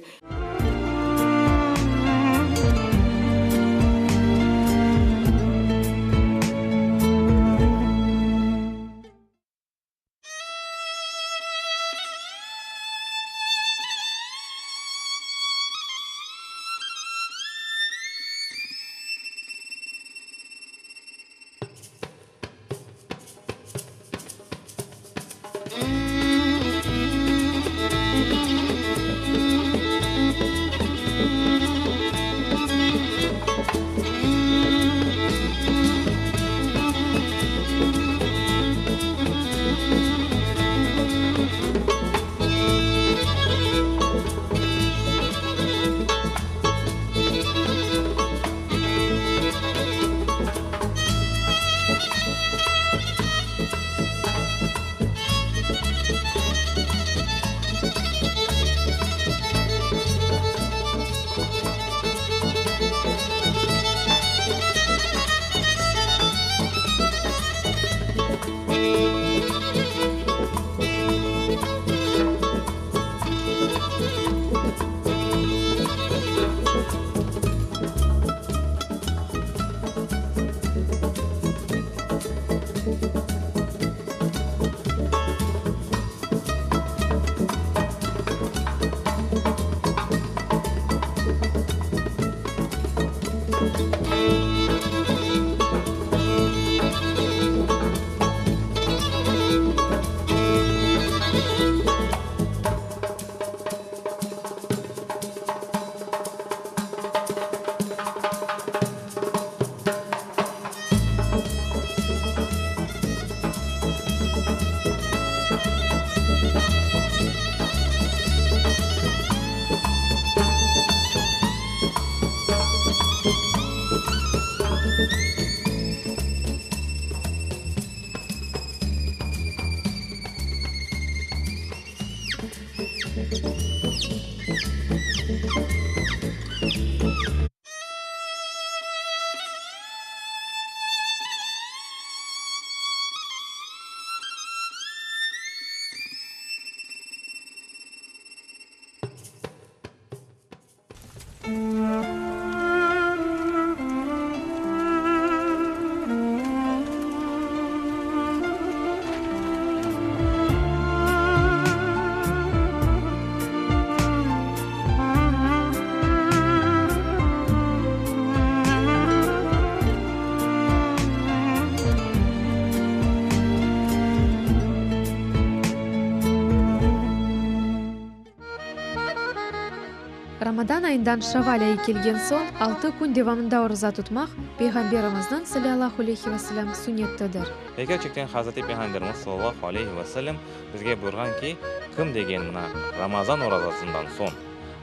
Рамадан айындан Шаваль айы келген соң 6 күн девамында ораза tutmak Peygamberimizden sallallahu aleyhi ve sellem sünnettedir. Gerçekten Hazreti Peygamberimiz sallallahu aleyhi ve sellem bizge buyurgan ki kim degen mına Ramazan orazasından son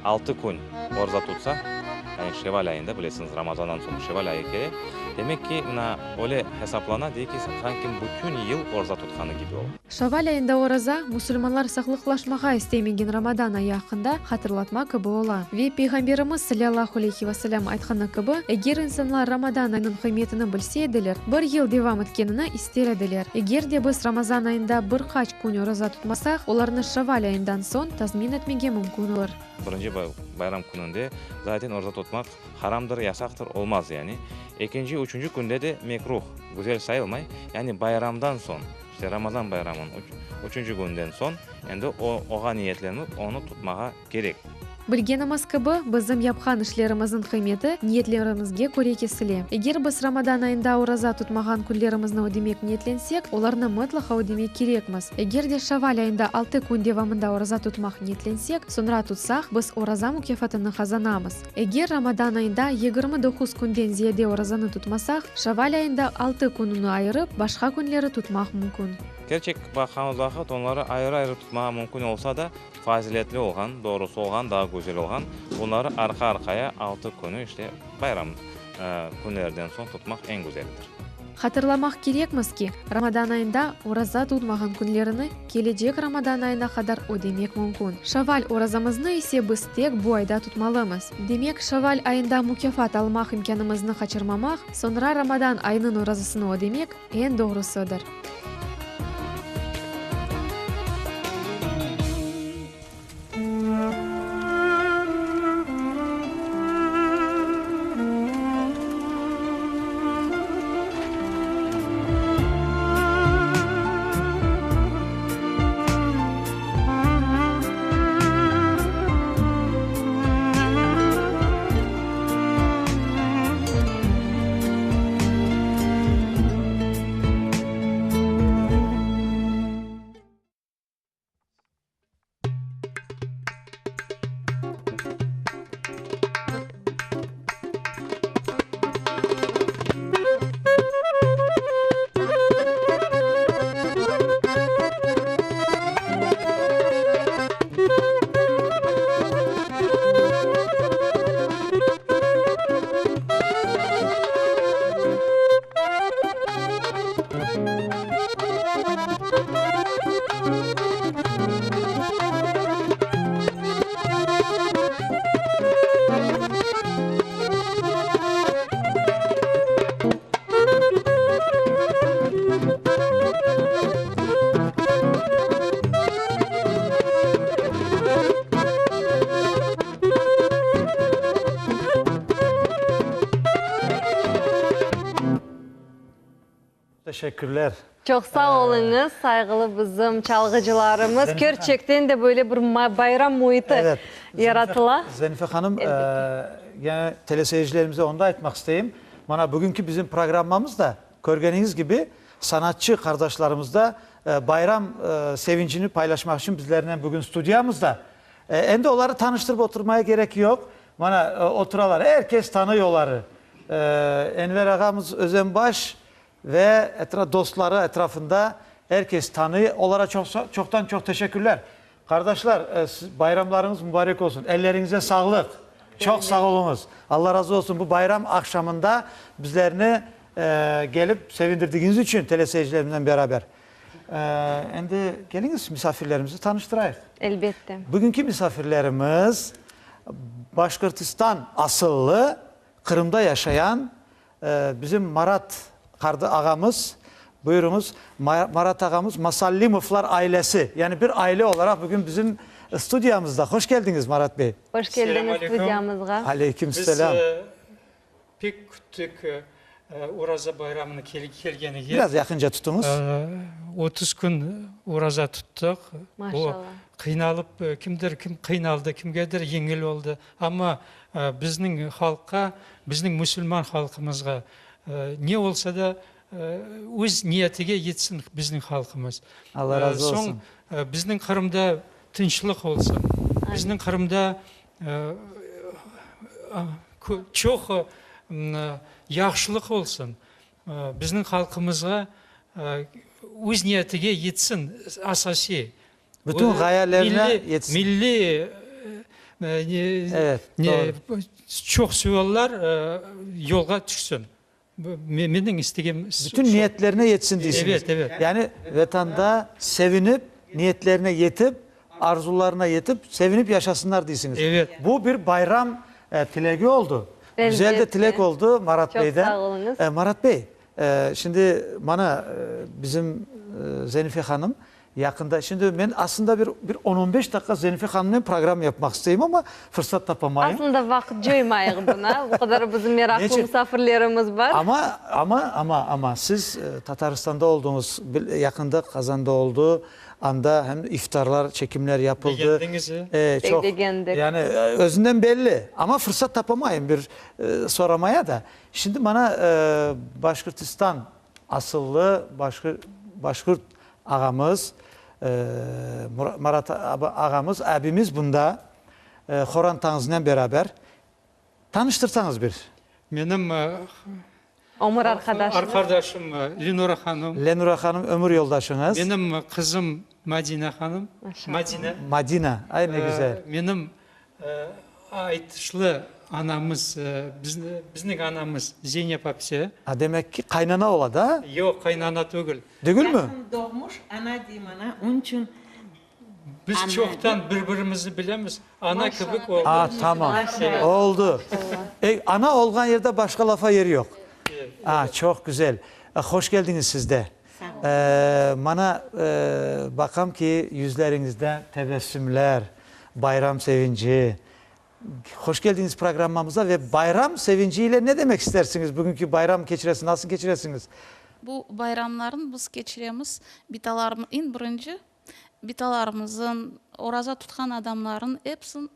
6 gün oruza tutsa, yani Şevval ayında bilesiniz Ramazandan sonra Şevval ayı kere. Demek ki mına öyle hesaplana değil ki sanki bütün yıl oruza tutkanı gibi ol. Şavаль ayında orazа musulmanlar saqlıqlaşmağa istemigen Ramadan ayı hakkında hatırlatma kıbı ola. Ve Peygamberimiz sallallahu aleyhi ve sellem aytqаны kıbı, eğer insanlar Ramadan ayının kıymetini bilse ediler, bir yıl devam etkenini ister ediler. Eğer de biz Ramazan ayında birkaç gün orazа tutmasak, olarını Şavаль ayından son tazmin etmege mümkün olur. Birinci bayram gününde zaten oruza tutmak haramdır, yasaktır, olmaz yani. İkinci, üçüncü günde de mekruh, güzel sayılmay. Yani bayramdan son, işte Ramazan bayramının üçüncü günden son, yani oğa niyetlenip onu tutmağa gerek. Bilgenimiz kıbı, bizim yapkan işlerimizin kıymeti niyetlerimizge göre kesili. Eğer biz Ramadan ayında orazа tutmagan günlerimizni ödemek niyetlensek, olarını mutlaka ödemek kerekmiz. Eğer de Şavаль ayında 6 gün devamında orazа tutmak niyetlensek, sonra tutsak, biz orazа mükafatını kazanamız. Eğer Ramadan ayında 29 günden ziyade orazаны tutmasak, Şavаль ayında 6 gününü ayırıp başka günleri tutmak mümkün. Gerçek bakağımız vakit onları ayrı tutmağa mümkün olsa da faziletli olgan, doğrusu olgan, daha güzel olgan. Bunları arka arkaya 6 günü işte bayram günlerden son tutmak en güzeldir. Hatırlamak kerekmiz ki, Ramadan ayında orazа tutmagan günlerini gelecek Ramadan ayına kadar ödemek mümkün. Şavаль orazamızны ise biz tek bu ayda tutmalımız. Demek Şavаль ayında mükafat almak imkanımızını kaçırmamak, sonra Ramadan ayının orazasını ödemek en doğrusudur. Teşekkürler. Çok sağ olunuz saygılı bizim çalgıcılarımız. Gerçekten de böyle bir bayram muhiti yaratıla. Zenife Hanım, yani teleseyircilerimize onu da aytmak isteyeyim. Bana bugünkü bizim programımız da görgeniz gibi sanatçı kardeşlerimiz de bayram sevincini paylaşmak için bizlerle bugün stüdyamızda. Ende onları tanıştırıp oturmaya gerek yok. Bana oturalar, herkes tanıyorlar. Enver ağamız Özenbaş ve dostları etrafında herkes tanıyor. Onlara çoktan çok teşekkürler. Kardeşler, bayramlarınız mübarek olsun. Ellerinize sağlık. Çok sağ olunuz. Allah razı olsun bu bayram akşamında bizlerini gelip sevindirdiğiniz için teleseyircilerimizle beraber. Şimdi geliniz misafirlerimizi tanıştırayım. Elbette. Bugünkü misafirlerimiz Başkırtistan asıllı, Kırım'da yaşayan bizim Marat ağamız, buyurunuz Marat ağamız Masallimovlar ailesi. Yani bir aile olarak bugün bizim stüdyamızda. Hoş geldiniz Marat Bey. Hoş geldiniz stüdyamızga. Aleykümselam. Biz pek küttük Uraza bayramını kelgeniga. Biraz yakınca tutunuz. 30 gün Uraza tuttuk. Maşallah. Qiynalib kim qiynaldı, kimgedir yengil oldu. Ama bizning xalqqa, bizning musulmon xalqimizga ne olsa da o'z niyatiga yetsin bizning xalqimiz. Allah razı olsun. Bizning Qrimda tinchlik olsun. Bizning Qrimda çok yaxşılık olsun. Bizning xalqimizga o'z niyatiga yetsin asosiy. Bütün gayelerine yetsin. Milli Evet, doğru. çok süvallar yolga düşsün. Mening istegim. Bütün niyetlerine yetsin diyorsunuz. Evet, evet. Yani vatanda sevinip, niyetlerine yetip, arzularına yetip, sevinip yaşasınlar diyorsunuz. Evet. Bu bir bayram tilegi oldu. Güzel de Elbette. tilek oldu Marat Çok Bey'den. sağ olunuz. Marat Bey, şimdi bana bizim Zenife Hanım yakında, şimdi ben aslında bir 10-15 dakika Zenife Hanım'la program yapmak isteyeyim ama fırsat tapamayım. Aslında vakit joymayıq buna. Bu kadar bizim meraklı Nece- misafirlerimiz var. Ama siz Tataristan'da olduğunuz, yakında Kazan'da oldu anda hem iftarlar, çekimler yapıldı. Geldiniz ya. Çok Geldik. yani özünden belli ama fırsat tapamayın bir soramaya da. Şimdi bana Başkırtistan asıllı Başkırt ağamız Marat ağamız, abimiz bunda Xoran Tanzı'yla beraber tanıştırsanız bir. Benim Omur arkadaşım. arkadaşım Linura Hanım, Lenura Hanım ömür yoldaşınız. benim kızım Madine Hanım. Madine. Madina. Ay ne güzel. Benim aytışlı anamız, bizning anamız Zeynep apse. Ha, demek ki kaynana ola da. Yok, kaynana tugul. Değil mi? Doğmuş ana diyeyim ana. Onun için Biz çoktan birbirimizi bilemiz. Ana kıbık oldu. Aa, tamam. Oldu. Ana olgan yerde başka lafa yeri yok. Aa, çok güzel. Hoş geldiniz siz de. Bana bakam ki yüzlerinizde tebessümler, bayram sevinci. Hoş geldiniz programımıza ve bayram sevinciyle ne demek istersiniz? Bugünkü bayram geçiresiniz, nasıl geçiresiniz? Bu bayramların biz geçiremiz. Bitalarımız en birinci bitalarımızın oraza tutkan adamların hepsini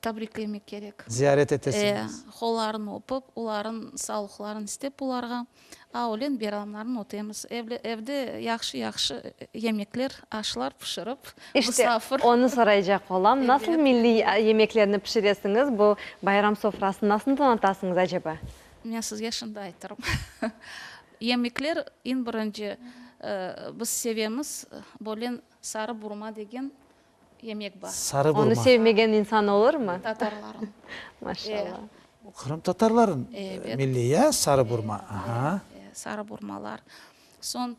tabriklemek gerek. Ziyaret etesiniz. Kollarını öpüp, onların sağlıklarını istep ularga. Ölen bayramlarını otayımız. Evde yaxşı yemekler, aşlar pişirip, İşte misafir. onu soracak olam. Nasıl milli yemeklerini pişirirsiniz? Bu bayram sofrasını nasıl donatasınız acaba? Ben sizge şunda aytırım. Yemekler en birinci biz sevemiz. Bolen sarı burma degen yemek var. Sarı burma. Onu sevmegen insan olur mu? Tatarların. Maşallah. Kırım Tatarların Evet. milliye sarı burma. Aha. Sarı burmalar. Son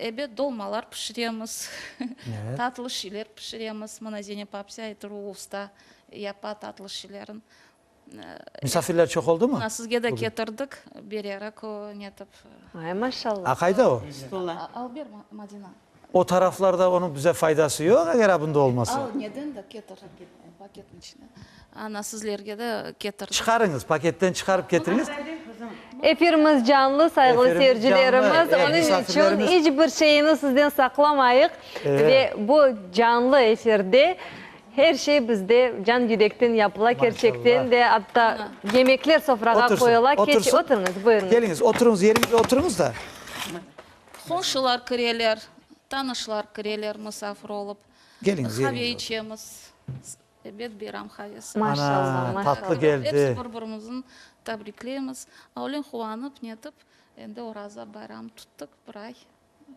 ebe dolmalar pişiremiz. Evet. Tatlı şeyler pişiremiz. Mana Zeynep apsi aytır o usta yapa tatlı şeylerin. Misafirler çok oldu mu? Sizge de getirdik. Bererek o netip. Ay maşallah. Akayda o. Al bir Madina. O taraflarda onun bize faydası yok eğer bunda olmasa. Al neden de getir paketin içine. Ana sizlerge de getirdik. Çıkarınız, paketten çıkarıp getiriniz. Efirimiz canlı, saygılı Efirimiz seyircilerimiz. canlı. Evet, Onun için misafirlerimiz- hiçbir şeyini sizden saklamayık. Evet. Ve bu canlı efirde her şey bizde can yürekten yapıla gerçekten de hatta yemekler sofraga Otursun, koyula. otursun. Oturunuz, buyurunuz. Geliniz, oturunuz, yerinize oturunuz da. Komşular kireler, tanışlar kireler misafir olup. Geliniz, Kahve yerinize. içemiz. Evet, bayram kahvesi. Maşallah, Ana, tatlı maşallah. geldi. Hepsi birbirimizin tabrikleyemiz. Öyle huvanıp netip, endi oraza bayram tuttuk bir ay.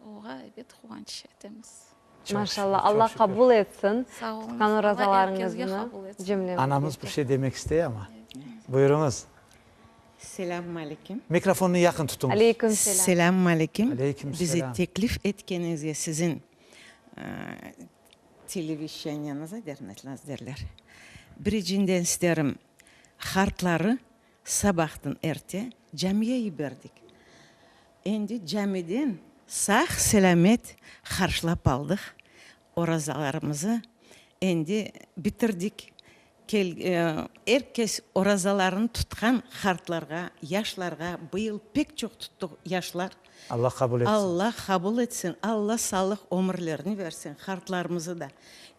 Oğa evet huvanç etemiz. Maşallah. Allah kabul etsin. Sağ olun. Kan Allah herkesge razalarınızı kabul etsin. cümlemiz. Anamız bir şey demek istiyor ama. Buyurunuz. Selamun aleyküm. Mikrofonunu yakın tutun. Aleyküm selam. Selamun aleyküm. Aleyküm Bizi selam. teklif etkenizge sizin televizyonunuza derler. Birincinden isterim hartları sabahtan erte camiye berdik. Endi camiden sağ selamet harçlap aldık. Orazalarımızı endi bitirdik. Herkes orazalarını tutkan hartlarga, yaşlarga, bu yıl pek çok tuttuk yaşlar. Allah kabul etsin. Allah kabul etsin. Allah sağlık ömürlerini versin. Hartlarımızı da.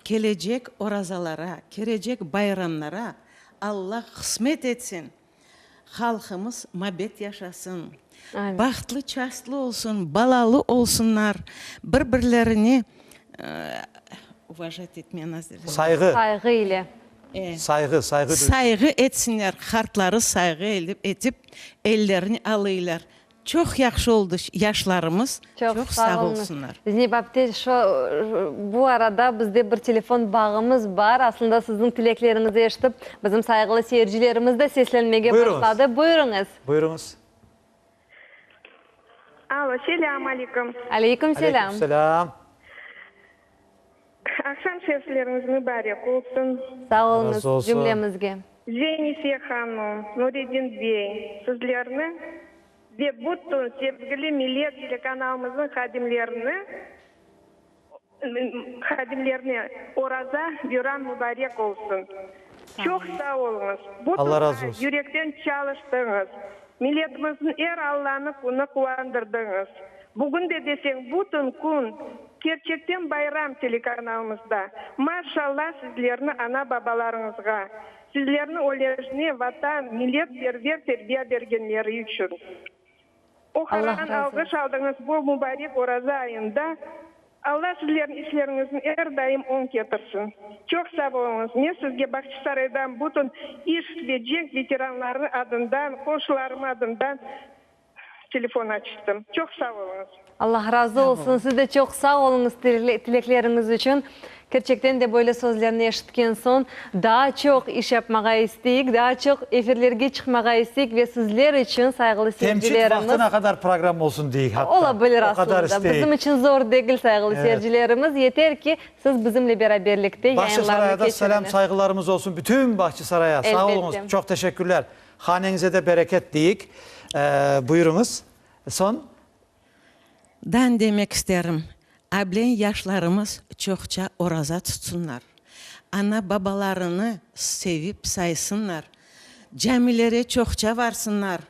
Gelecek orazalara, gelecek bayramlara Allah kısmet etsin. Halkımız mabet yaşasın. Aynen. Bahtlı, çastlı olsun, balalı olsunlar. Birbirlerini уважать etmeyenler. Saygı. Saygı ile. Saygı duysun. Saygı etsinler, kartları saygı etip ellerini alıylar. Çok yaxşı oldu yaşlarımız. Çok sağ olsunlar. Zeynep apte bu arada bizde bir telefon bağımız var. Aslında sizin tileklerinizi eşitip bizim saygılı seyircilerimiz de seslenmeye başladı. Buyurunuz. Buyurunuz. Alo, selamun aleyküm. Aleyküm selam. Aleykümselam. Akşam şerifleriniz mübarek olsun. Sağ Razı olunuz olsun. cümlemizge. Jennifer Hanım, Nureddin Bey, sizlerini ve bütün sevgili millet telekanalımızın hadimlerine oraza yüren mübarek olsun. Çok sağ olunuz. Allah razı olsun. Yürekten çalıştınız. Milletimizin Allah'ını kunu kuvandırdınız. Bugün de desem bütün gün gerçekten bayram telekanalımızda. Maşallah sizlerini ana babalarınızga, sizlerini olejine vatan, millet terbiye bergenleri için. O haradan algış aldınız bu mübarek oraza ayında. Allah sizlerin işlerinizin daim on getirsin. Çok sağ olunuz. Ben sizge Bahçesaray'dan bütün iş ve cenk veteranları adından, komşularım adından telefon açtım. Çok sağ olunuz. Allah razı olsun. Siz de çok sağ olunuz dilekleriniz için. Gerçekten de böyle sözlerini eşitken son daha çok iş yapmaya isteyik, daha çok efirlerge çıkmaya isteyik ve sizler için saygılı seyircilerimiz. Temçit vaktine kadar program olsun deyik hatta. Olabilir o kadar aslında. isteyik. Bizim için zor değil saygılı seyircilerimiz. Yeter ki siz bizimle beraberlikte yayınlarını Bahçesaray'a da selam geçiriniz. saygılarımız olsun. Bütün Bahçesaray'a sağ Elbette. olunuz. Çok teşekkürler. Hanenize de bereket deyik. Buyurunuz. Son. Ben demek isterim. Ablen yaşlarımız çokça oraza tutsunlar. Ana babalarını sevip saysınlar. Camilere çokça varsınlar.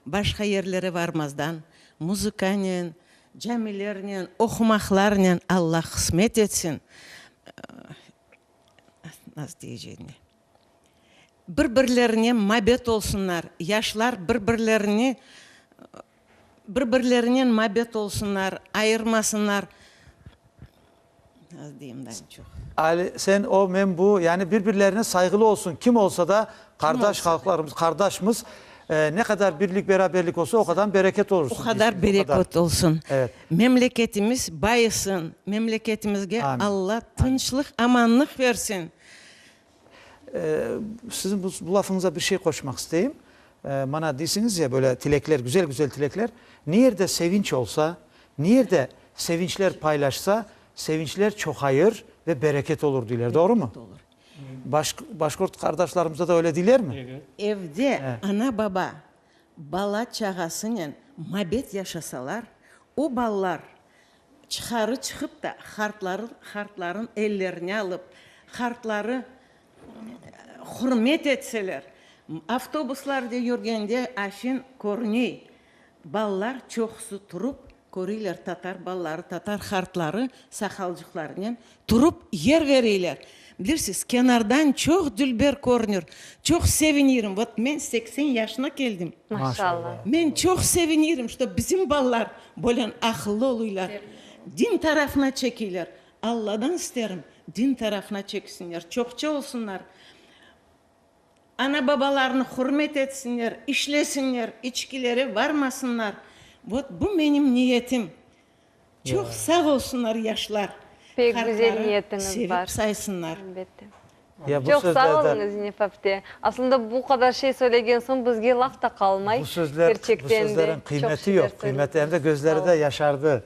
Başka yerlere varmazdan. Müzikanın, camilerinin, okumaklarının Allah kısmet etsin. Nasıl diyeceğim? Birbirlerine mabet olsunlar. Yaşlar birbirlerinin mabet olsunlar, ayırmasınlar. Az diyeyim ben çok. Ali, sen o men bu yani birbirlerine saygılı olsun. Kim olsa da kardeş halklarımız, kardeşimiz ne kadar birlik beraberlik olsa o kadar bereket olursun. O kadar bereket olsun. Evet. Memleketimiz bayısın. Memleketimizge Amin. Allah tınçlık, amanlık versin. Sizin bu lafınıza bir şey koşmak isteyeyim. Bana değilsiniz ya böyle tilekler, güzel güzel tilekler. Nerede sevinç olsa, nerede sevinçler paylaşsa, sevinçler çoğayır ve bereket olur diler. Doğru mu? Olur. Başkurt kardeşlerimizde de öyle diler mi? Evet. Evde ana baba bala çağasıyla mabet yaşasalar, o ballar çıkarı çıkıp da hartların ellerine alıp hartları hürmet etseler, avtobuslarda yürgende aşın korney, ballar çoğusu turup koruylar tatar balları, tatar hartları, sakalcıklarından turup yer verirler. Bilirsiniz, kenardan çok dülber görünür. Çok sevinirim. Vat ben 80 yaşına geldim. Maşallah. Ben çok sevinirim. İşte bizim ballar böyle akıllı oluyorlar. Din tarafına çekiyorlar. Allah'dan isterim. Din tarafına çeksinler. Çokça olsunlar. Ana babalarını hürmet etsinler. İşlesinler. İçkilere varmasınlar. Bu benim niyetim. Çok sağ olsunlar yaşlar. Pek Kartları güzel niyetiniz sevip var. saysınlar. Elbette. Ya bu Çok sağ sözlerden- olunuz Zeynep apte. Aslında bu kadar şey söylegen son bizge laf da kalmay. Bu sözlerin çok kıymeti şeyler yok. Kıymeti hem de gözleri de yaşardı.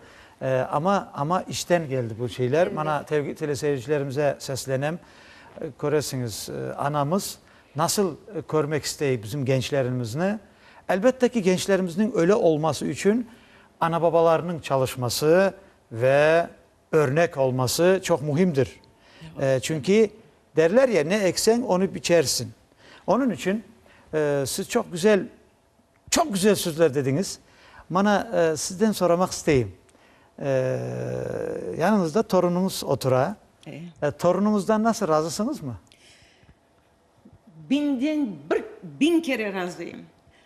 Ama işten geldi bu şeyler. Bana teleseyircilerimize seslenem. Göresiniz anamız nasıl görmek isteyi bizim gençlerimizini. Elbette ki gençlerimizin öyle olması için ana babalarının çalışması ve örnek olması çok mühimdir. Çünkü derler ya ne eksen onu biçersin. Onun için siz çok güzel sözler dediniz. Bana sizden sormak isteyeyim. Yanınızda torununuz otura. Torununuzdan nasıl razısınız mı? Bin kere razıyım.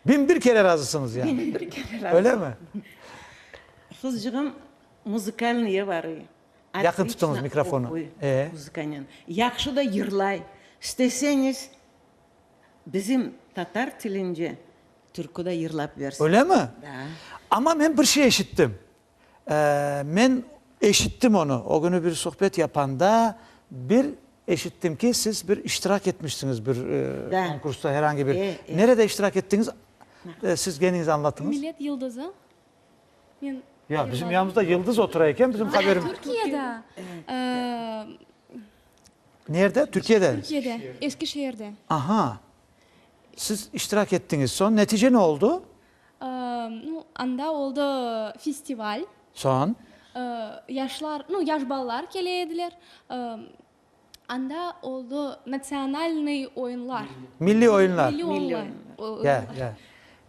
Bir kere razısınız yani. Bir kere razıyım. Öyle mi? Kızcığım müzikalniye varıyor. Yakın tutunuz mikrofonu. Müzikanın. Yakşı da yırlay. İsteseniz bizim Tatar tilince türküde yırlap versin. Öyle mi? Da. Ama ben bir şey eşittim. Ben eşittim onu. O günü bir sohbet yapanda bir eşittim ki siz bir iştirak etmişsiniz bir konkursta herhangi bir. Nerede iştirak ettiniz? Siz kendiniz anlattınız. Millet Yıldızı. Men Ya bizim yanımızda Yıldız oturayken bizim haberimiz. Türkiye'de. Nerede? Türkiye'de. Türkiye'de, Eskişehir'de. Aha. Siz iştirak ettiniz. Son netice ne oldu? Anda oldu festival. Son. Yaş balalar kelediler. Anda oldu nasyonalny oyunlar. Milli oyunlar. Milli oyunlar. Ya.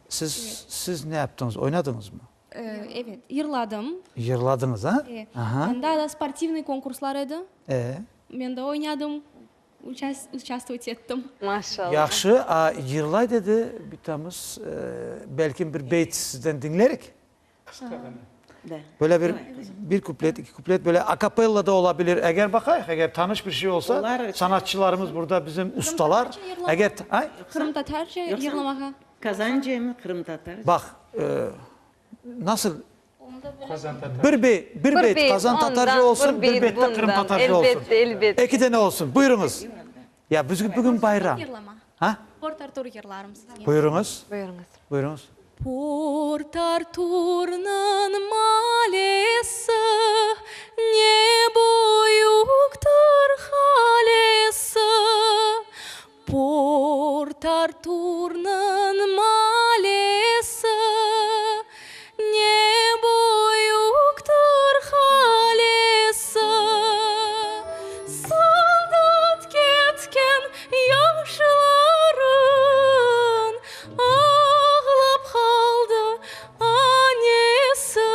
Siz ne yaptınız? Oynadınız mı? Evet, yırladım. Yırladınız ha? Aha. Anda da sportivny konkurslарıydı. Ben de oynadım. Участвовать ettim. Maşallah. Yaxşı. Yırlay dedi bir tanemiz. Belki bir beyt sizden dinlerik. Böyle bir kuplet, iki kuplet böyle akapella da olabilir. Eğer bakayım, eğer tanış bir şey olsa sanatçılarımız burada bizim ustalar. Eğer Kırım Tatarca yırlamağa. Kazancı mı Kırım Tatar? Bak nasıl bir beyt Kazan Tatarca olsun, bir beyt de Kırım Tatarca olsun. Elbette. İki tane olsun. Buyurunuz. Ya bugün bayram. Ha? Port Artur yırlarım. Buyurunuz. Buyurunuz. Buyurunuz. Port Artur'un malesi ne büyüktür halesi. Port Artur'un malesi ne büyüktür halesi. Soldat ketken yaşların ağlap kaldı annesi.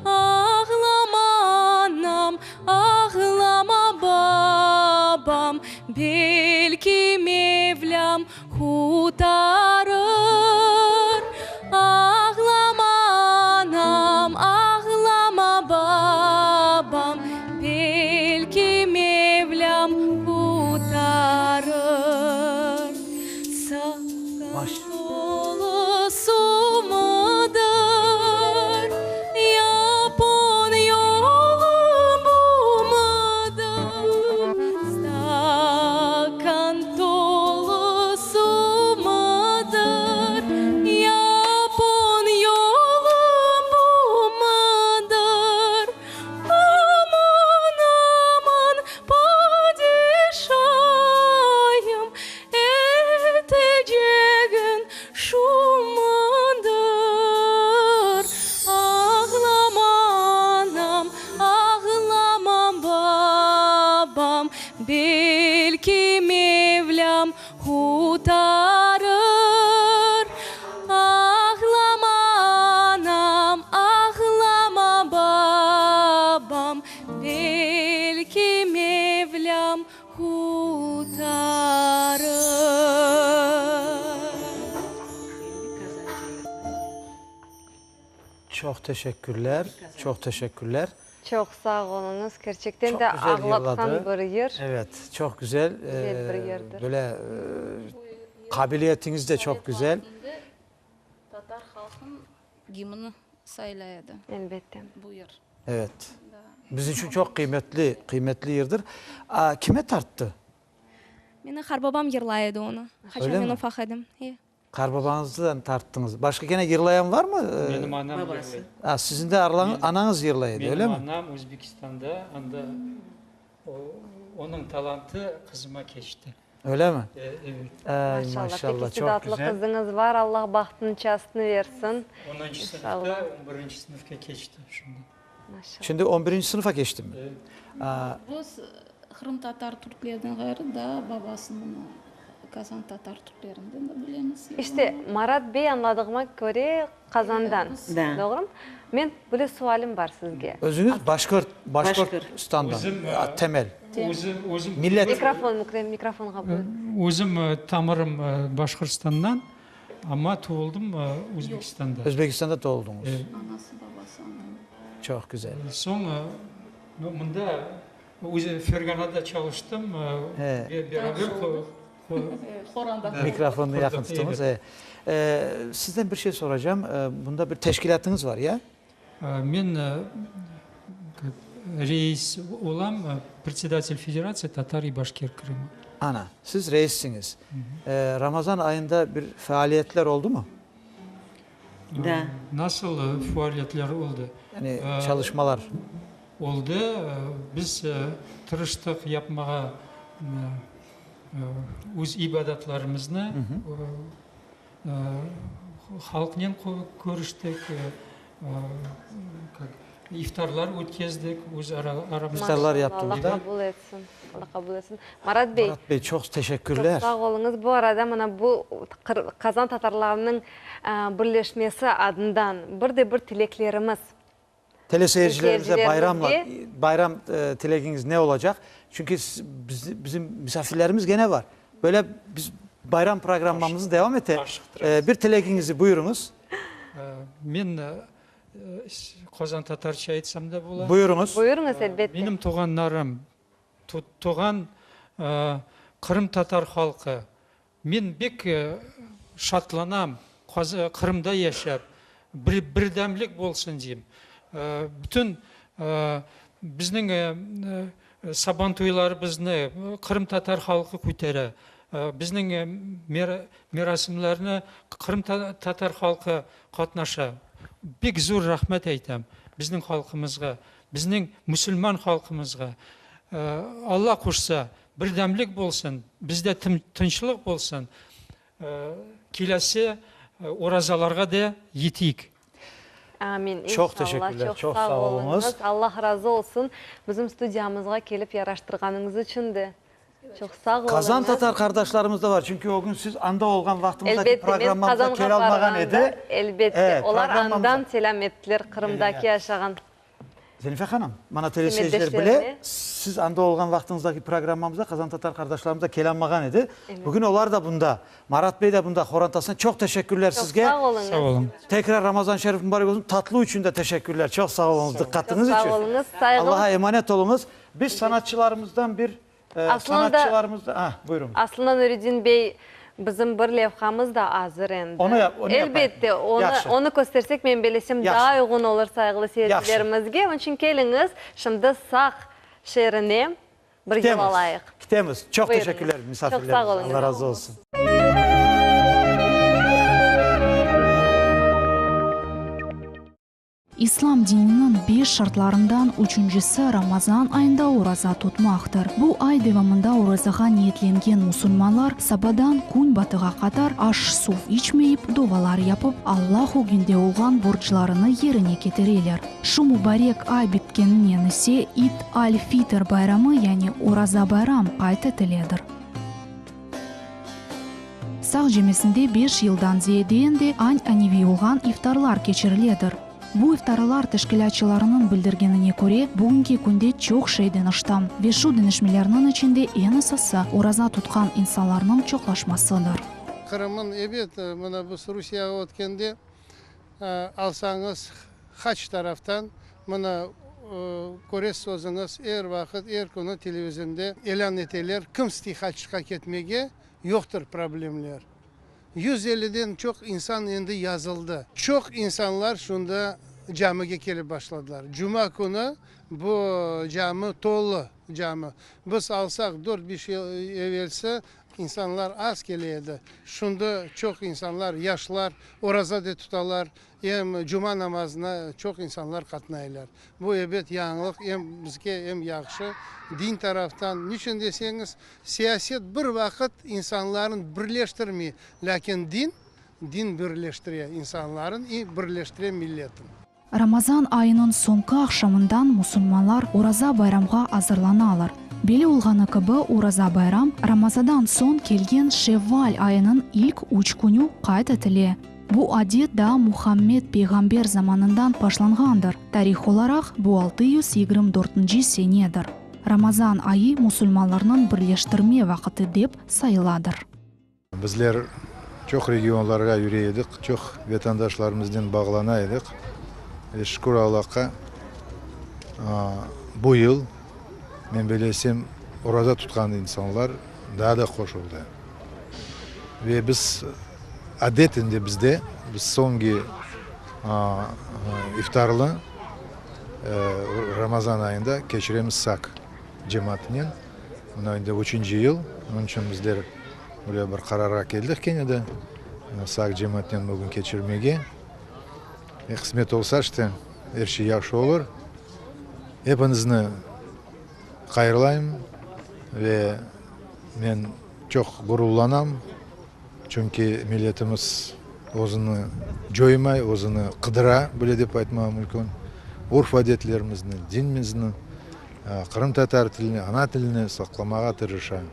Ağlama anam, ağlama babam, belki Mevlam kurtarır. Ağlama anam, ağlama babam, belki Mevlam kurtarır. Sağlısı mıdır? Yapın yolu bu mudur? Stakan dolusu mudur? Yapın yolu bu mudur? Aman aman padişahım, eteceğin şu mudur? Ağlama anam, ağlama babam, belki Mevlam kurtarır. Ağlama anam, ağlama babam, belki Mevlam kurtarır. Çok teşekkürler. Çok teşekkürler. Çok sağ olunuz. Gerçekten Çok de güzel ağlatkan yırladı. bir yer. Evet, çok güzel. Güzel bir yerdir. Böyle kabiliyetiniz de çok güzel. Tatar halkın gimini saylaydı. Elbette. Bu yer. Evet. Bizim için çok kıymetli yerdir. Kime tarttı? Meni Harbabam yırlaydı onu. Haçan Öyle men mi? ufak edim. Karbabanızdan tarttınız. Başka gene yırlayan var mı? Benim anam yırlaydı. Sizin de ananız yırlaydı, öyle mi? Benim anam Özbekistan'da, anda onun talantı kızıma geçti. Öyle mi? Evet. Ay, Maşallah. maşallah, Pek çok istidatlı güzel. kızınız var. Allah bahtını çastını versin. 10. sınıfta 11. sınıfka geçti şimdi. Maşallah. Şimdi 11. sınıfa geçtim mi? Biz Kırım Tatar Türklerden gayrı da babasının Kazan Tatar Türklerinden de bilemiz. İşte Marat Bey anladığıma göre Kazan'dan. Doğru mu? Men böyle sualim var sizge. Özünüz Başkırtistan'dan. Temel. Özüm Millet. Mikrofon kabul. Özüm tamırım Başkırtistan'dan ama doğuldum Özbekistan'da. Özbekistan'da doğdunuz. Anası babası anam. Çok güzel. Son bunda Fergana'da çalıştım. Beraber Mikrofonunu yakın tutunuz. Sizden bir şey soracağım. Bunda bir teşkilatınız var ya? Ben reis olan председатель Federasyonu Tatar и Башкир Krımı. Ana, siz reissiniz. Ramazan ayında bir faaliyetler oldu mu? Da. Nasıl faaliyetler oldu? Yani çalışmalar. Oldu. Biz tırıştık yapmaya öz ibadatlarımızı halkla görüştük. İftarlar ötkezdik, öz aramızda. İftarlar yaptınız Allah da. kabul etsin. Allah kabul etsin. Marat Bey. Murat Bey çok teşekkürler. Çok sağ olunuz. Bu arada mana bu Kazan Tatarlarının birleşmesi adından bir tileklerimiz. Teleseyircilerimize bayram tilekiniz ne olacak? Çünkü bizim misafirlerimiz gene var. Böyle biz bayram programımızı devam ete. Bir tilekinizi buyurunuz. Ben Kazan Tatarça aytsam da bular. Buyurunuz. Buyurunuz elbette. Benim tuğanlarım, tuğan Kırım Tatar halkı. Men bek şatlanam, Kırım'da yaşap, birdemlik bolsun diyeyim. Bütün bizning saban toylarımızı Kırım Tatar halkı ko'tara. Bizning merasimlarni Kırım Tatar halkı qatnasha. Bek zo'r rahmat aytam bizning xalqimizga, bizning musulmon xalqimizga. Allah qo'shsa birdamlik bo'lsin, bizda tinchlik bo'lsin. Kelasi orazalarga da yeteyik. Amin. Çok İnşallah. teşekkürler. Çok sağ olunuz. Allah razı olsun. Bizim stüdyamızga gelip yaraştırganınız için de. Çok sağ olun. Kazan Tatar kardeşlerimiz de var. Çünkü o gün siz anda olgan vaktimizdeki Elbette, programımızda kel almagan edi. Elbette. Onlar andan selam ettiler Kırım'daki yaşayan. Zelife Hanım, bana teleseyirciler bile siz anda olgan vaktinizdeki programımızda Kazan Tatar kardeşlerimiz kel almagan edi. Bugün onlar da bunda. Marat Bey de bunda. Horantasına çok teşekkürler sizge. Sağ olun. Sağ olun. Tekrar Ramazan Şerif mübarek olsun. Tatlı için de teşekkürler. Çok sağ olunuz dikkatiniz için. Sağ olunuz. Saygılı. Allah'a emanet olunuz. Biz sanatçılarımızdan bir buyurun. Aslında Nuruddin Bey bizim bir levhamız da hazır endi. Onu elbette onu göstersek men bilesem daha uygun olur saygılı seyircilerimizge. Onun için keliniz şimdi sağ şehrine bir yol alayık. Gitemiz. Çok teşekkürler misafirlerimiz. Çok sağ olun. Allah razı olsun. İslam dininin 5 şartlarından üçüncüsü Ramazan ayında oraza tutmaktır. Bu ay devamında orazaga niyetlengen musulmanlar sabadan gün batıga kadar aş su içmeyip dualar yapıp Allah o günde olgan borçlarını yerine getirirler. Şu mübarek ay bitkeninden ise Id al-Fitr bayramı yani oraza bayram aytetiledir. Sağ cemesinde 5 yıldan ziyade de an-anevi olgan iftarlar geçiriledir. Bu iftarlar teşkilatçılarının bildirgenine göre bugünkü günde çok şeyden ıştam ve şu denişmelerinin içinde en asası oraza tutkan insanların çoklaşmasıdır. Kırım'ın buna bu Rusya'ya ötkende alsanız haç taraftan buna Kores sözünüz her vakit her konu televizyonda elan eteler. Kim sti haçka ketmege yoktur problemler. 150'den çok insan endi yazıldı. Çok insanlar şunda camiye gelip başladılar. Cuma günü bu cami dolu cami. Biz alsak 4-5 yıl evvelse insanlar az geliyordu. Şunda çok insanlar, yaşlılar oraza da tutarlar. Hem cuma namazına çok insanlar katnaylar. Bu evet yanlış hem bizge hem yaxşı. Din taraftan niçin deseniz siyaset bir vakit insanların birleştirmiyor. Lakin din birleştiriyor insanların birleştiriyor milletin. Ramazan ayının sonki akşamından musulmanlar oraza bayramga hazırlanalar. Beli olğanı gibi oraza bayram Ramazadan son kelgen Şevval ayının ilk 3 günü qayt etili. Bu adet da Muhammed peygamber zamanından başlangandır. Tarih olarak bu 624 senedir. Ramazan ayı musulmanlarının birleştirme vakiti dep sayıladır. Bizler çok regionlarga yürüyedik, çok vatandaşlarımızdan bağlanaydık. Şükür Allah'a bu yıl мен белесем ораза tutkan insanlar daha da koşuldu. Ve biz adetinde bizde biz songi iftarlı Ramazan ayında geçiremiz sak cemaatinin. Mına indi 3. yıl. Onun için bizler buraya bir karara geldik kenede. Sak cemaatinin bugün geçirmege. Kısmet olsa işte her şey yaxşı olur. Hepinizni hayırlayım ve men çok gururlanam. Çünkü milletimiz o'zini joymay, o'zini qidira, böyle deb aytmam mumkin. Urf adetlerimizni, dinimizni, Qrim tatar tilini, ana tilini saqlamaga tirishadi.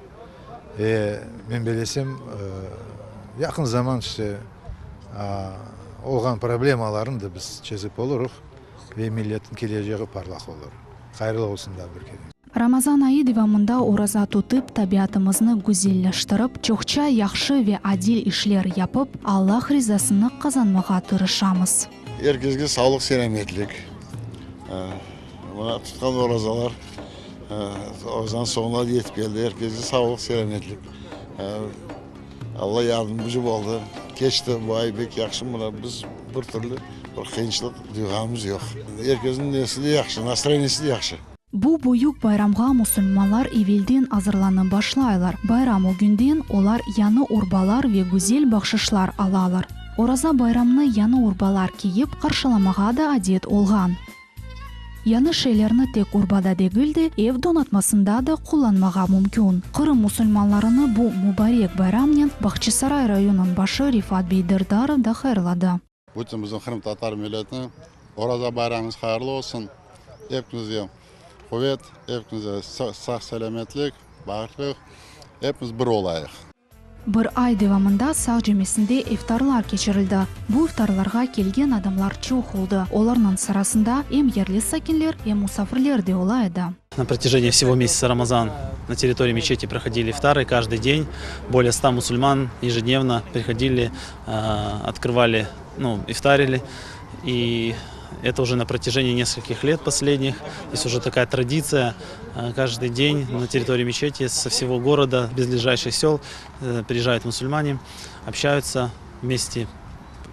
Men bilesem yaqin zaman işte olgan problemalarını da biz çözüp oluruz ve milletin geleceği parlaq olur. Hayırlı olsun da bir kere. Рамазан айы дивамында ораза тутып, табиатымызны гүзелләштереп, чокча яхшы ве адил ишлер япып, Аллах ризасыны казанмага тырышабыз. Herkese sağlık, selametlik. Buna tutan orazalar Ramazan sonuna yetip geldi. Herkese sağlık, selametlik. Allah yardımcı oldu. Geçti bu ay pek yaxşı buna biz bir türlü bir kıyınçılık duyğamız yok. Herkesin nesli yaxşı, настроениясы yaxşı. Бу буюк байрамга мусульманлар ивелден азырланып башлайлар. Байрам үгүнден олар яны урбалар ве гүзел бакшышлар алалар. Ораза байрамны яны урбалар кийип каршыламага да адет олган. Яны шейлерни тек урбада дегилди, эв донатмасында да кулланмага мумкин. Кырым мусульманларыны бу мубарек байрамнен Бахчисарай районунун башы Рифат Бейдирдаров да хайырлады. Bütün bizim Kırım Tatar milletine Oraza bayramımız hayırlı olsun. Hepinize kuvvet, hepinize sağ selametlik, bağışlık, hepimiz bir olayıq. Bir ay devamında sağ cemesinde iftarlar geçirildi. Bu iftarlarga kelgen adamlar çok oldu. Оларның сарасында hem yerli sakinler hem musafirler de olaydı. На протяжении всего месяца Рамазан на территории мечети проходили ифтары каждый день. Более 100 мусульман ежедневно приходили, открывали, ифтарили. И это уже на протяжении нескольких лет последних. Здесь уже такая традиция. Каждый день на территории мечети со всего города, близлежащих сел приезжают мусульмане, общаются вместе,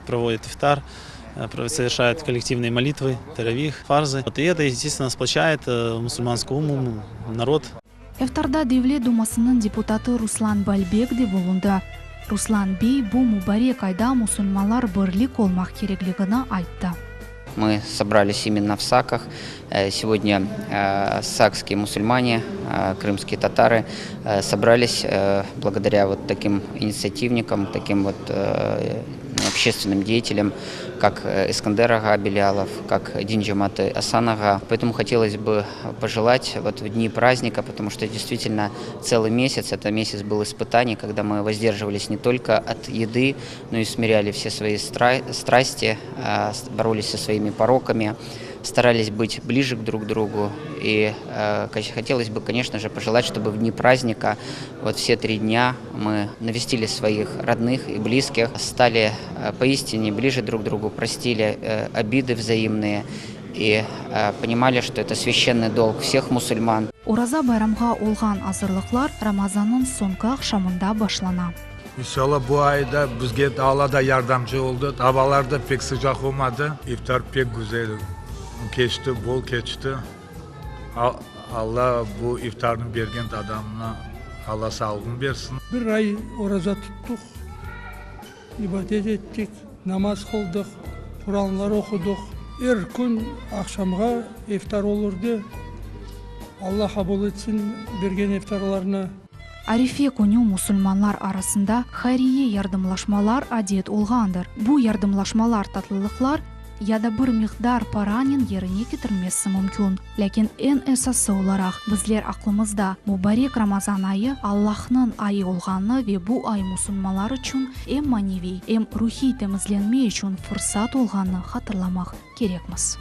проводят ифтар, совершают коллективные молитвы, таравих, фарзы. И это, естественно, сплочает мусульманскую уму, народ. Ифтарда Девлет думасынын депутаты Руслан Бальбек де болунду. Руслан Бей бу мубарек айда мусульманлар бирлик болмак керектигин айтты. Мы собрались именно в Саках. Сегодня сакские мусульмане, крымские татары собрались благодаря вот таким инициативникам, таким вот общественным деятелям, как Искандер ага Белялов, как Дин Джаматы Асан ага. Поэтому хотелось бы пожелать вот в дни праздника, потому что действительно целый месяц, это месяц был испытаний, когда мы воздерживались не только от еды, но и смиряли все свои страсти, боролись со своими пороками, старались быть ближе друг к другу. И хотелось бы, конечно же, пожелать, чтобы в дни праздника, вот все 3 дня, мы навестили своих родных и близких, стали поистине ближе друг к другу, простили обиды взаимные и понимали, что это священный долг всех мусульман. Ораза байрамга олган азырлыклар Рамазанын соңку акшамында башлана. İnşallah bu ayda bizge Allah da yardımcı oldu. Havalar da pek sıcak olmadı. İftar pek güzel geçti, bol geçti. Allah bu iftarını bergen adamına Allah sağlığını versin. Bir ay oraza tuttuk, ibadet ettik, namaz kıldık, Kur'anlar okuduk. Her gün akşamga iftar olurdu. Allah kabul etsin bergen iftarlarını. Арифе күнү мусульманлар арасында хайрие ярдымлашмалар адет олгандыр. Бу ярдымлашмалар татлылыклар яда бир микдар паранын жерине кетирмеси мүмкүн. Лекин эң эсасы оларак bizler аклымызда мубарек Рамазан айы Аллахнын айы олганы ве бу ай мусульманлар үчүн эм маневи, эм рухий темизленме үчүн фурсат олганын хатырламак керекмиз.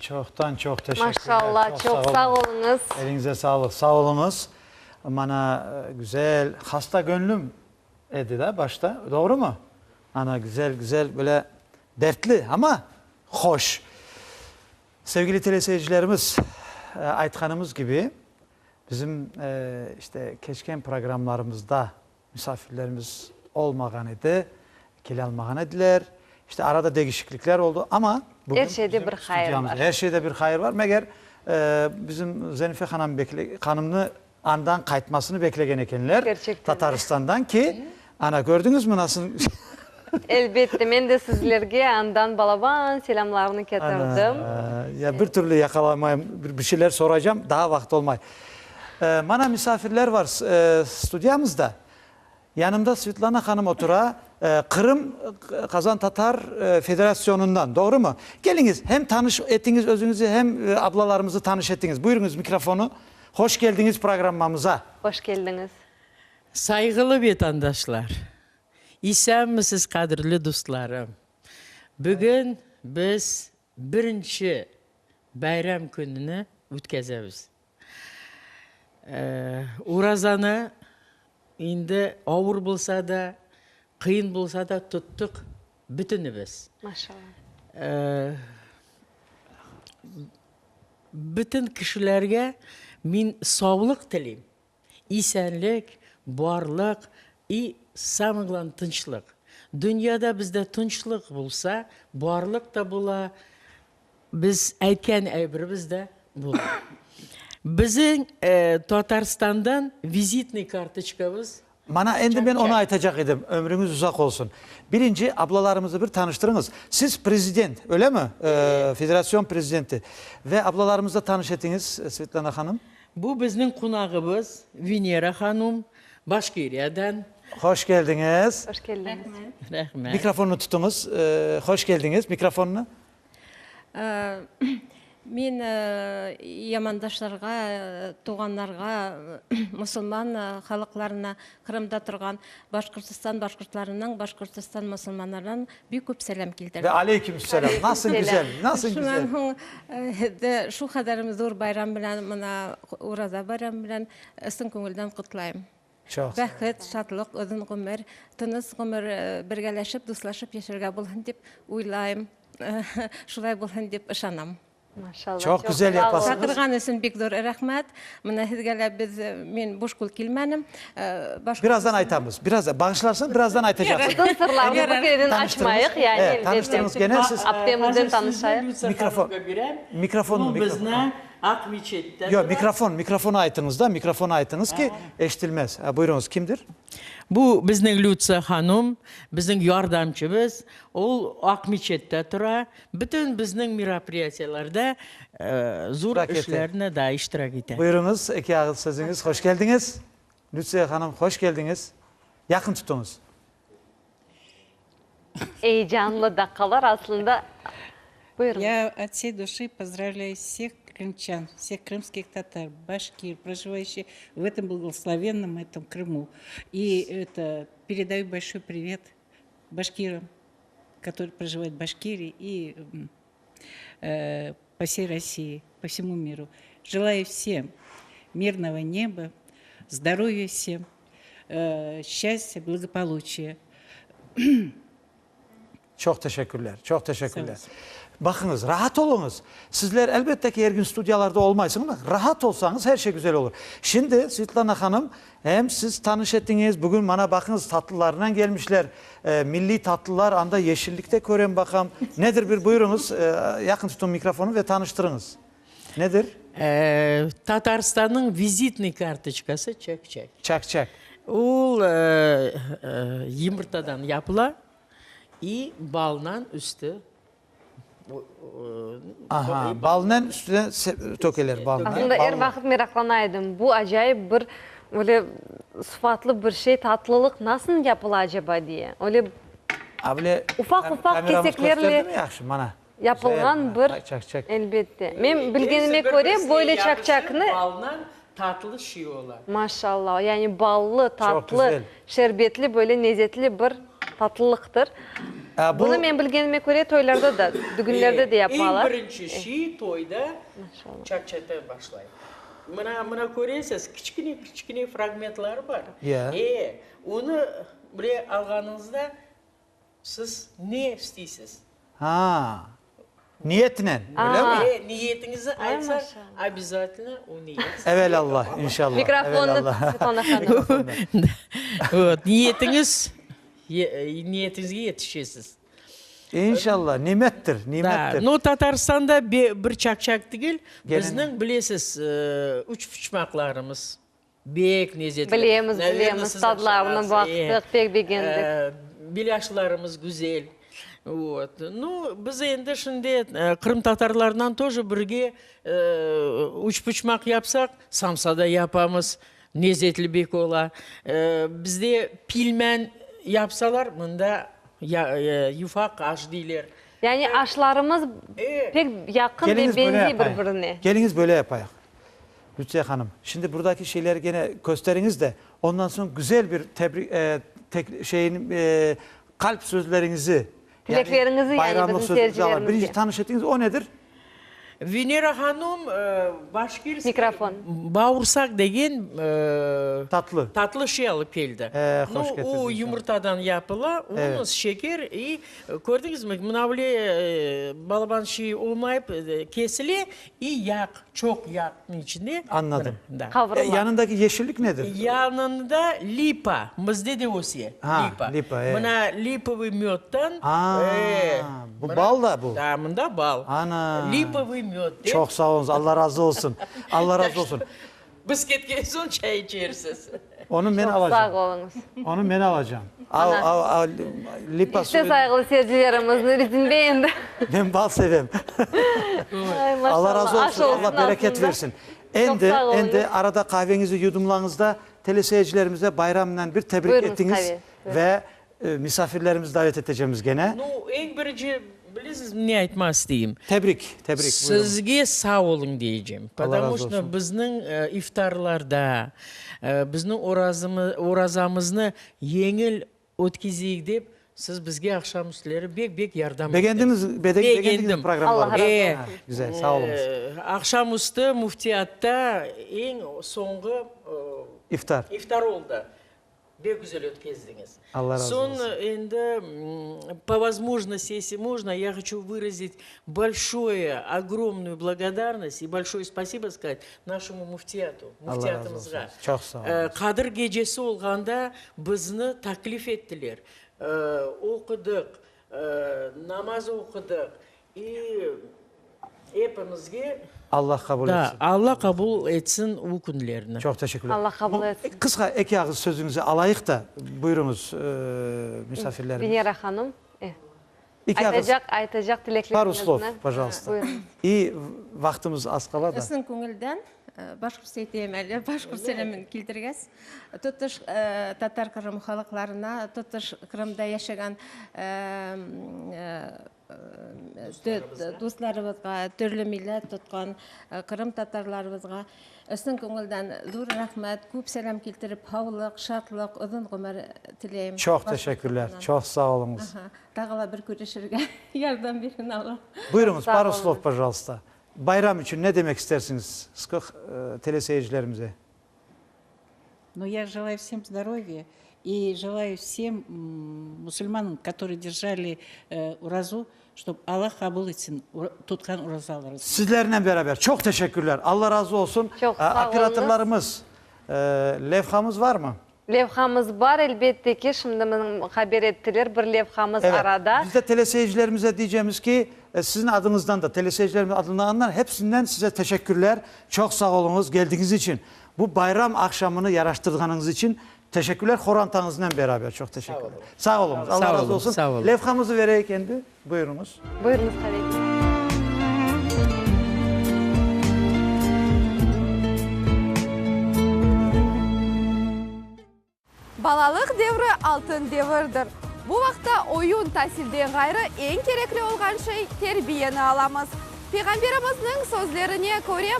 Çoktan çok teşekkürler. Maşallah, çok sağ olunuz. Elinize sağlık, sağ olunuz. Bana güzel, hasta gönlüm dedi de başta, doğru mu? Ana güzel böyle dertli ama hoş. Sevgili teleseyircilerimiz, aytkanımız gibi bizim işte keçken programlarımızda misafirlerimiz olmagan idi, kele almagan ediler. İşte arada değişiklikler oldu ama bugün her şeyde bir hayır var. Her şeyde bir hayır var. Meğer bizim Zenife Hanım'ını andan kaytmasını beklegen ekenler. Gerçekten. Tataristan'dan ki ana gördünüz mü nasıl? Elbette ben de sizlerge andan balaban selamlarını getirdim. Ya bir türlü yakalamayayım, bir şeyler soracağım, daha vakit olmay. Bana misafirler var stüdyamızda. Yanımda Svetlana Hanım otura, Kırım Kazan Tatar Federasyonu'ndan, doğru mu? Geliniz, hem tanış ettiniz özünüzü hem ablalarımızı tanış ettiniz. Buyurunuz mikrofonu. Hoş geldiniz programımıza. Hoş geldiniz. Saygılı vatandaşlar, İsa'mısız kadırlı dostlarım. Bugün biz birinci bayram gününü ötkazemiz. Urazanı indi ağır bulsa da, kıyın bulsa da tuttuk bütünübüz. Maşallah. Bütün kişilerge min sağlık tileyim. İsenlik, barlık, samıglan tınçlık. Dünyada bizde tınçlık bulsa, barlık da bula, biz aytken aybirimiz de bula. Bizim Tataristan'dan vizitli kartışkamız. Bana endi ben onu aytacak idim. Ömrünüz uzak olsun. Birinci ablalarımızı bir tanıştırınız. Siz prezident, öyle mi? Federasyon prezidenti. Ve ablalarımızla tanış ettiniz Svetlana Hanım. Bu bizim konağımız Venera Hanım, Başkiriye'den. Hoş geldiniz. Hoş geldiniz. Rahmet. Mikrofonunu tutunuz. Hoş geldiniz. Mikrofonunu. Мен ямандашларға, туғанларға, мұсылман халықларына, Қырымда тұрған Башқұртстан мұсылманларынан бик көп сәлем келдірдім. Ve aleykümselam. Nasıl güzel, nasıl güzel. Şu kadarım zor bayram bilen, mına Uraza bayram bilen, ısın көңілден құтлайым. Çok. Бәхет, шатлық, ұзын ғұмыр, тыныс ғұмыр біргәләшіп, дуслашып яшәргә булһын дип уйлайым. Шулай булһын дип ышанам. Maşallah. Çok güzel yapasınız. Шақырған үшін бек зор рахмат. Мына sizге biz men boş kul kelmedim. Birazdan aytamız. Birazdan bağışlarsın, birazdan aytacaksın. Bütün sırlarını bu yerden açmayıq. Yani Evet, tanıştırınız gene siz. Aptemizden tanışayıq. Mikrofon. Bizne Ak Miçet'ten. Yok, mikrofonu aytınız da, mikrofonu aytınız ki eşitilmez. Buyurunuz, kimdir? Bu bizning Lutsa hanım, bizning yordamchimiz. Ol Ak Miçet'te tura. Bütün bizning merapриятияларда zo'r ishlarni da ishtirok etadi. Buyurunuz, iki ağız sözünüz. Hoş geldiniz. Lütfiye Hanım, hoş geldiniz. Yakın tutunuz. Heyecanlı dakikalar aslında. Buyurun. Я от всей души поздравляю всех крымчан, всех крымских татар, башкир, проживающих в этом благословенном этом Крыму. И это передаю большой привет башкирам, которые проживают в Башкирии и по всей России, по всему миру. Желаю всем мирного неба, здоровья всем, счастья, благополучия. Çok teşekkürler, çok teşekkürler. Bakınız, rahat olunuz. Sizler elbette ki her gün stüdyolarda olmaysınız ama rahat olsanız her şey güzel olur. Şimdi Svetlana Hanım, hem siz tanış ettiniz, bugün bana bakınız tatlılarına gelmişler. Milli tatlılar anda yeşillikte görün bakalım. Nedir bir buyurunuz, yakın tutun mikrofonu ve tanıştırınız. Nedir? Tatarstan'ın vizitli kartochkası çak-çak. Çak-çak. Ol yumurtadan yapıla и baldan üstü. Aha, baldan üstüne tökeler baldan. Aslında her vakit meraklanaydım. Bu acayip bir öyle sıfatlı bir şey, tatlılık nasıl yapılır acaba diye. Öyle ufak keseklerle yapılgan bir elbette. Ben bilgenime göre böyle çakçakını tatlı şey olar. Maşallah. Yani ballı, tatlı, şerbetli, böyle lezzetli bir tatlılıktır. Bunu ben bilgenime göre toylarda da, düğünlerde de yaparlar. En birinci şey toyda çakçaktan başlayır. Buna görüyorsunuz, küçük fragmentler var. Onu buraya alganınızda siz ne istiyorsunuz? Niyetle, öyle mi? Niyetinizi aytsak, обязательно o niyet. Evelallah, inşallah. Mikrofonunu Svetlana Hanım. Niyetinizge yetişesiz. İnşallah, nimettir, nimettir. No Tatarstanda bir çakçak değil, bizning bilesiz uç fıçmaklarımız. Bek lezzetli. Bilemiz, tadlarına baktık, pek beğendik. Bilaşlarımız güzel. Biz endi şimdi Kırım Tatarlarından тоже birge uç fıçmak yapsak, samsada yapamız. Lezzetli bek ola. Bizde pilmen yapsalar, bunda yufak aş değiller. Yani aşlarımız pek yakın ve benziyor birbirine. Geliniz böyle yapayım. Lütfiye Hanım, şimdi buradaki şeyleri gene gösteriniz de ondan sonra güzel bir kalp sözlerinizi, dileklerinizi, bayramlık sözlerinizi alın. Birinci tanış ettiğiniz o nedir? Venera Hanım Başkirski mikrofon. Bağırsak degen tatlı şey alıp geldi. O yumurtadan yapıla, onun şeker gördünüz mü? Münavli balaban şey olmayıp kesili yak, çok yakın içinde. Anladım. Yanındaki yeşillik nedir? Yanında lipa. Bizde de o şey. Lipa. Buna lipovi mütten. Bu bal da bu. Bunda bal. Lipovi çok sağ olun. Allah razı olsun. Allah razı olsun. Biz ketken son çay içersiniz. Onu ben alacağım. Sağ olunuz. Onu ben alacağım. İşte saygılı seyircilerimiz bizim beğendi. Ben bal sevem. Allah razı olsun. Allah bereket versin. En de arada kahvenizi yudumlarınızda teleseyircilerimize bayramla bir tebrik ettiniz. Ve misafirlerimizi davet edeceğimiz gene. En birinci bilirsiniz ne aytmak isteyeyim? Tebrik. Sizge sağ olun diyeceğim. Потому что bizning iftarlarda, bizning orazamızını yengil o'tkazaylik deb siz bizga akşam üstleri bek yordam beğendiniz programları. Güzel, sağ olun. Akşam üstü müftiyatda en so'nggi iftar oldu. Бек güzel өткіздіңіз. Allah razı olsun. Сон, по возможности, если можно, я хочу выразить большое, огромную благодарность и большое спасибо сказать нашему муфтиятымызға. Çok sağ olun. Қадыр кечесі olғанда бізді таклиф еттілер. Оқыдық, намаз оқыдық и hepimizге Allah kabul etsin. Allah kabul etsin o günlerini. Çok teşekkürler. Allah kabul etsin. Kısa ek ağız sözünüzü alayık da buyurunuz misafirlerimiz. Binera Hanım. İki ağız. Aytacak Пару слов, dileklerinizi. пожалуйста. Buyurun. İyi vaktimiz az kala da. Ісін көңілден башқұрт сейтем әлі, башқұрт сәлемін келтіргіз. Тұтыш татар Крым халықларына, тұтыш Крымда яшаған достарыбызға, түрлі милләт тұтқан Крым татарларыбызға ісін көңілден зор рахмет, көп сәлем келтіріп, хаулық, шатлық, ұзын ғұмыр тілеймін. Çok teşekkürler. Çok sağ olunuz. Тағыла бір көрішірге ярдам берін Allah. Buyurunuz, пару слов, пожалуйста. Bayram için ne demek istersiniz teleseyircilerimize? Но я желаю всем здоровья и желаю всем мусульманам, которые держали уразу, чтобы Аллах kabul etsin tutkan urazalары. Sizlerle beraber çok teşekkürler. Allah razı olsun. Çok sağ olunuz. Operatörlerimiz, levhamız var mı? Levhamız var elbette ki. Şimdi haber ettiler. Bir levhamız arada. Biz de teleseyircilerimize diyeceğimiz ki sizin adınızdan da teleseyircilerimizin adından hepsinden size teşekkürler. Çok sağ olunuz geldiğiniz için. Bu bayram akşamını yaraştırdığınız için teşekkürler. Horantanızla beraber çok teşekkürler. Sağ olunuz. Allah razı olsun. Sağ olun. Levhamızı vereyim kendi. Buyurunuz. Buyurunuz tabii ki. Балалық devri алтын devirdir. Bu vaqtda oyun tahsilden gayrı en kerekli olgan şey terbiyeni alamız. Peygamberimizning sözlerine göre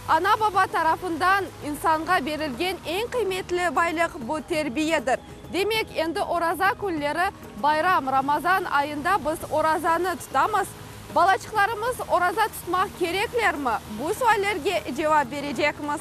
ana baba tarafından insanga berilgen en kıymetli baylık bu terbiyedir. Demek endi oraza kunleri bayram Ramazan ayında biz orazanı tutamız. Balaçıklarımız oraza tutmak gerekler mi? Bu suallerge cevap verecekmiz.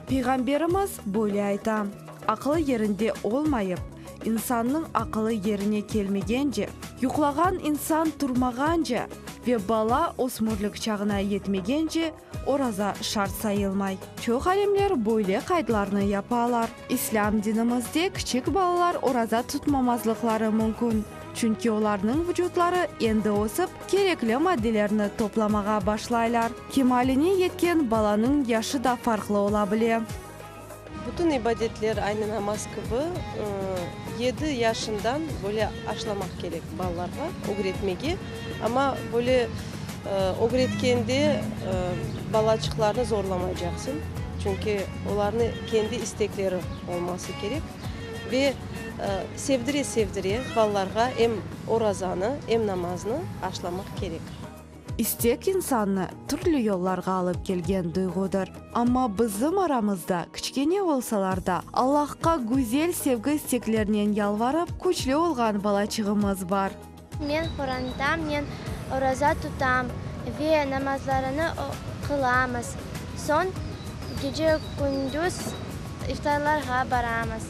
Peygamberimiz böyle ayta. Akıllı yerinde olmayıp, insanın akıllı yerine gelmegence, yuklagan insan turmaganca ve bala osmurluk çağına yetmegence oraza şart sayılmay. Çok alimler böyle kayıtlarını yaparlar. İslam dinimizde küçük balalar oraza tutmamazlıkları mümkün. Çünkü onların vücutları endi osıp gerekli maddelerini toplamağa başlaylar. Kemaline yetken balanın yaşı da farklı olabilir. Bütün ibadetler aynı namaz gibi 7 yaşından böyle aşlamak gerek ballarga öğretmege. Ama böyle öğretkende balaçıklarını zorlamayacaksın. Çünkü onların kendi istekleri olması gerek. Ve sevdire ballarga hem orazanı hem namazını aşlamak gerek. İstek insanı türlü yollarga alıp kelgen duygudur. Ama bizim aramızda kichkene olsalar da Allah'a güzel sevgi isteklerinden yalvarıp güçlü olgan balachığımız var. Men Kur'an'da men oraza tutam ve namazlarını kılamız. Son gece gündüz iftarlarga baramız.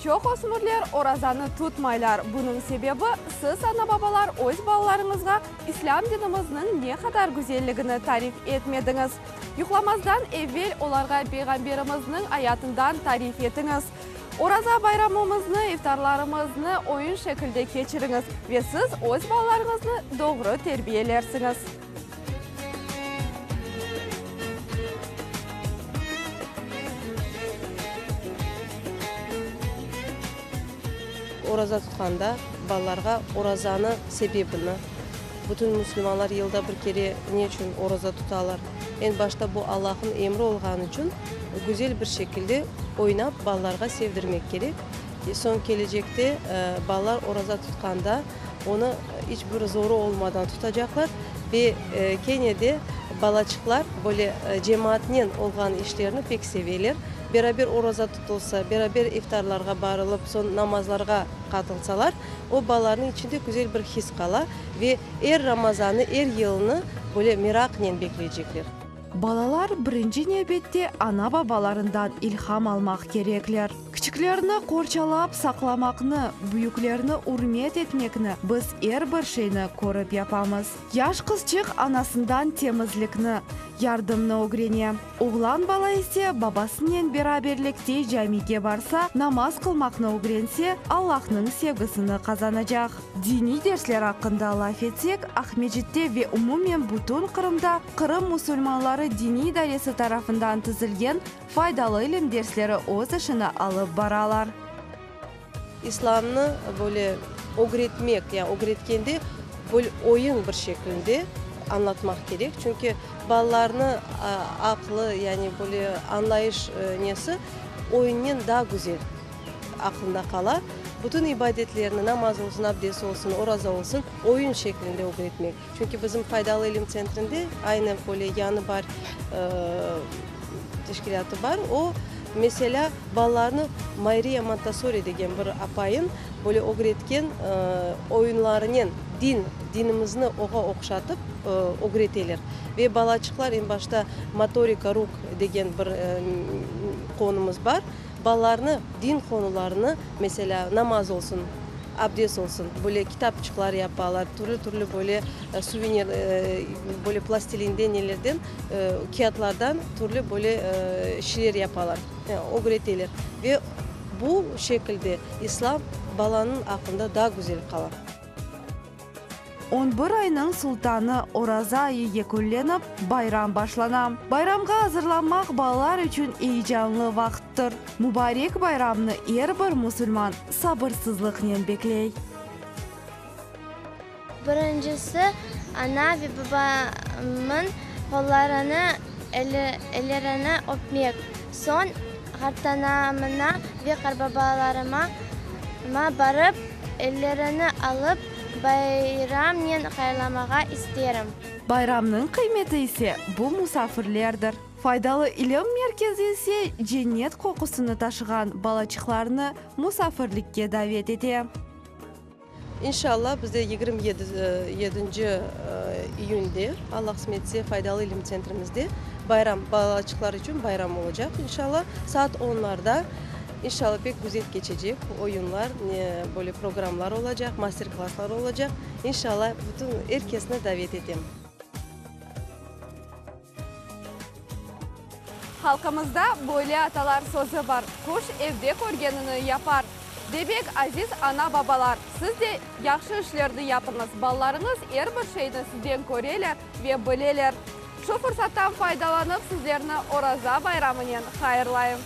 Çok osmurlar orazanı tutmaylar. Bunun sebebi siz ana babalar öz balalarınızga İslam dinimizin ne kadar güzelligini tarif etmediniz. Yuklamazdan evvel olarga Peygamberimizin hayatından tarif etiniz. Oraza bayramımızı, iftarlarımızı oyun şekilde geçiriniz ve siz öz balalarınızı doğru terbiyelersiniz. Oraza tutkanda ballarga orazanı sebebini, bütün Müslümanlar yılda bir kere ne için oraza tutarlar? En başta bu Allah'ın emri olğan için güzel bir şekilde oynap ballarga sevdirmek gerek. Son gelecekte ballar oraza tutkanda onu hiçbir zoru olmadan tutacaklar ve Kenya'da balaçıklar böyle cemaatinin olğan işlerini pek severler. Beraber oraza tutulsa, beraber iftarlarga barılıp, son namazlarga katılsalar, o balaların içinde güzel bir his kala ve Ramazan'ı, yılını böyle merakla bekleyecekler. Балалар birinci növbetте ана бабаларından ilham almak gerekler. Küçüklerini korçalap saklamakны, büyüklerini hürmet etmekni biz her bir şeyni korup yapamız. Yaş kızcık anasından temizlikni, yardımını öğreniyor. Oğlan bala ise babasının beraberlikte camiye barsa, namaz kılmakны öğrense Allah'ın sevgisini kazanacak. Dini dersler hakkında laf etsek, Ahmedjit'te ve umumen bütün Kırım'da Kırım Müslümanları dini idaresi tarafından tüzülgen faydalı ilim dersleri öz işine alıp baralar. İslam'ını böyle öğretmek, yani öğretkende böyle oyun bir şeklinde anlatmak gerek. Çünkü ballarını aklı, yani böyle anlayış nesi oyunun daha güzel aklında kalar. Bütün ibadetlerini, namaz olsun, abdest olsun, oraza olsun oyun şeklinde öğretmek. Çünkü bizim faydalı ilim centrinde aynı böyle yanı var, teşkilatı var. O mesela ballarını Maria Montessori degen bir apayın böyle öğretken oyunlarının dinimizni oğa okşatıp öğreteler. Ve balaçıklar en başta motorika ruk degen bir konumuz var. Ballarını, din konularını mesela namaz olsun, abdest olsun, böyle kitapçıklar yaparlar, türlü böyle suvenir, böyle plastilinden nelerden, kağıtlardan türlü böyle şeyler yaparlar, yani öğretirler. Ve bu şekilde İslam balanın aklında daha güzel kalır. 11 ayının sultanı Oraza ayı yekullenip bayram başlanam. Bayramga hazırlanmak balalar için heyecanlı vaxtdır. Mübarek bayramını her bir Müslüman sabırsızlıkla bekley. Birincisi ana ve babamın kollarını, ellerini öpmek. Son hartanamına ve karbabalarıma barıp ellerini alıp bayramın hayırlamağa isterim. Bayramның kıymeti ise bu musafirlerdir. Faydalı ilim merkezi ise cennet kokusunu taşıgan balaçıklarını musafirlikке davet ete. İnşallah bizde 27 iyun'de Allah kısmetse faydalı ilim centrimizde bayram, balaçıklar için bayram olacak. İnşallah saat 10'larda İnşallah pek güzel geçecek oyunlar, böyle programlar olacak, masterclasslar olacak. İnşallah bütün herkesine davet edeyim. Halkımızda böyle atalar sözü var. Kuş evde körgenini yapar. Demek aziz ana babalar, siz de yaxşı işlerdi yapınız. Ballarınız her bir şeyini sizden göreler ve bileler. Şu fırsattan faydalanıp sizlerini Oraza bayramının hayırlayım.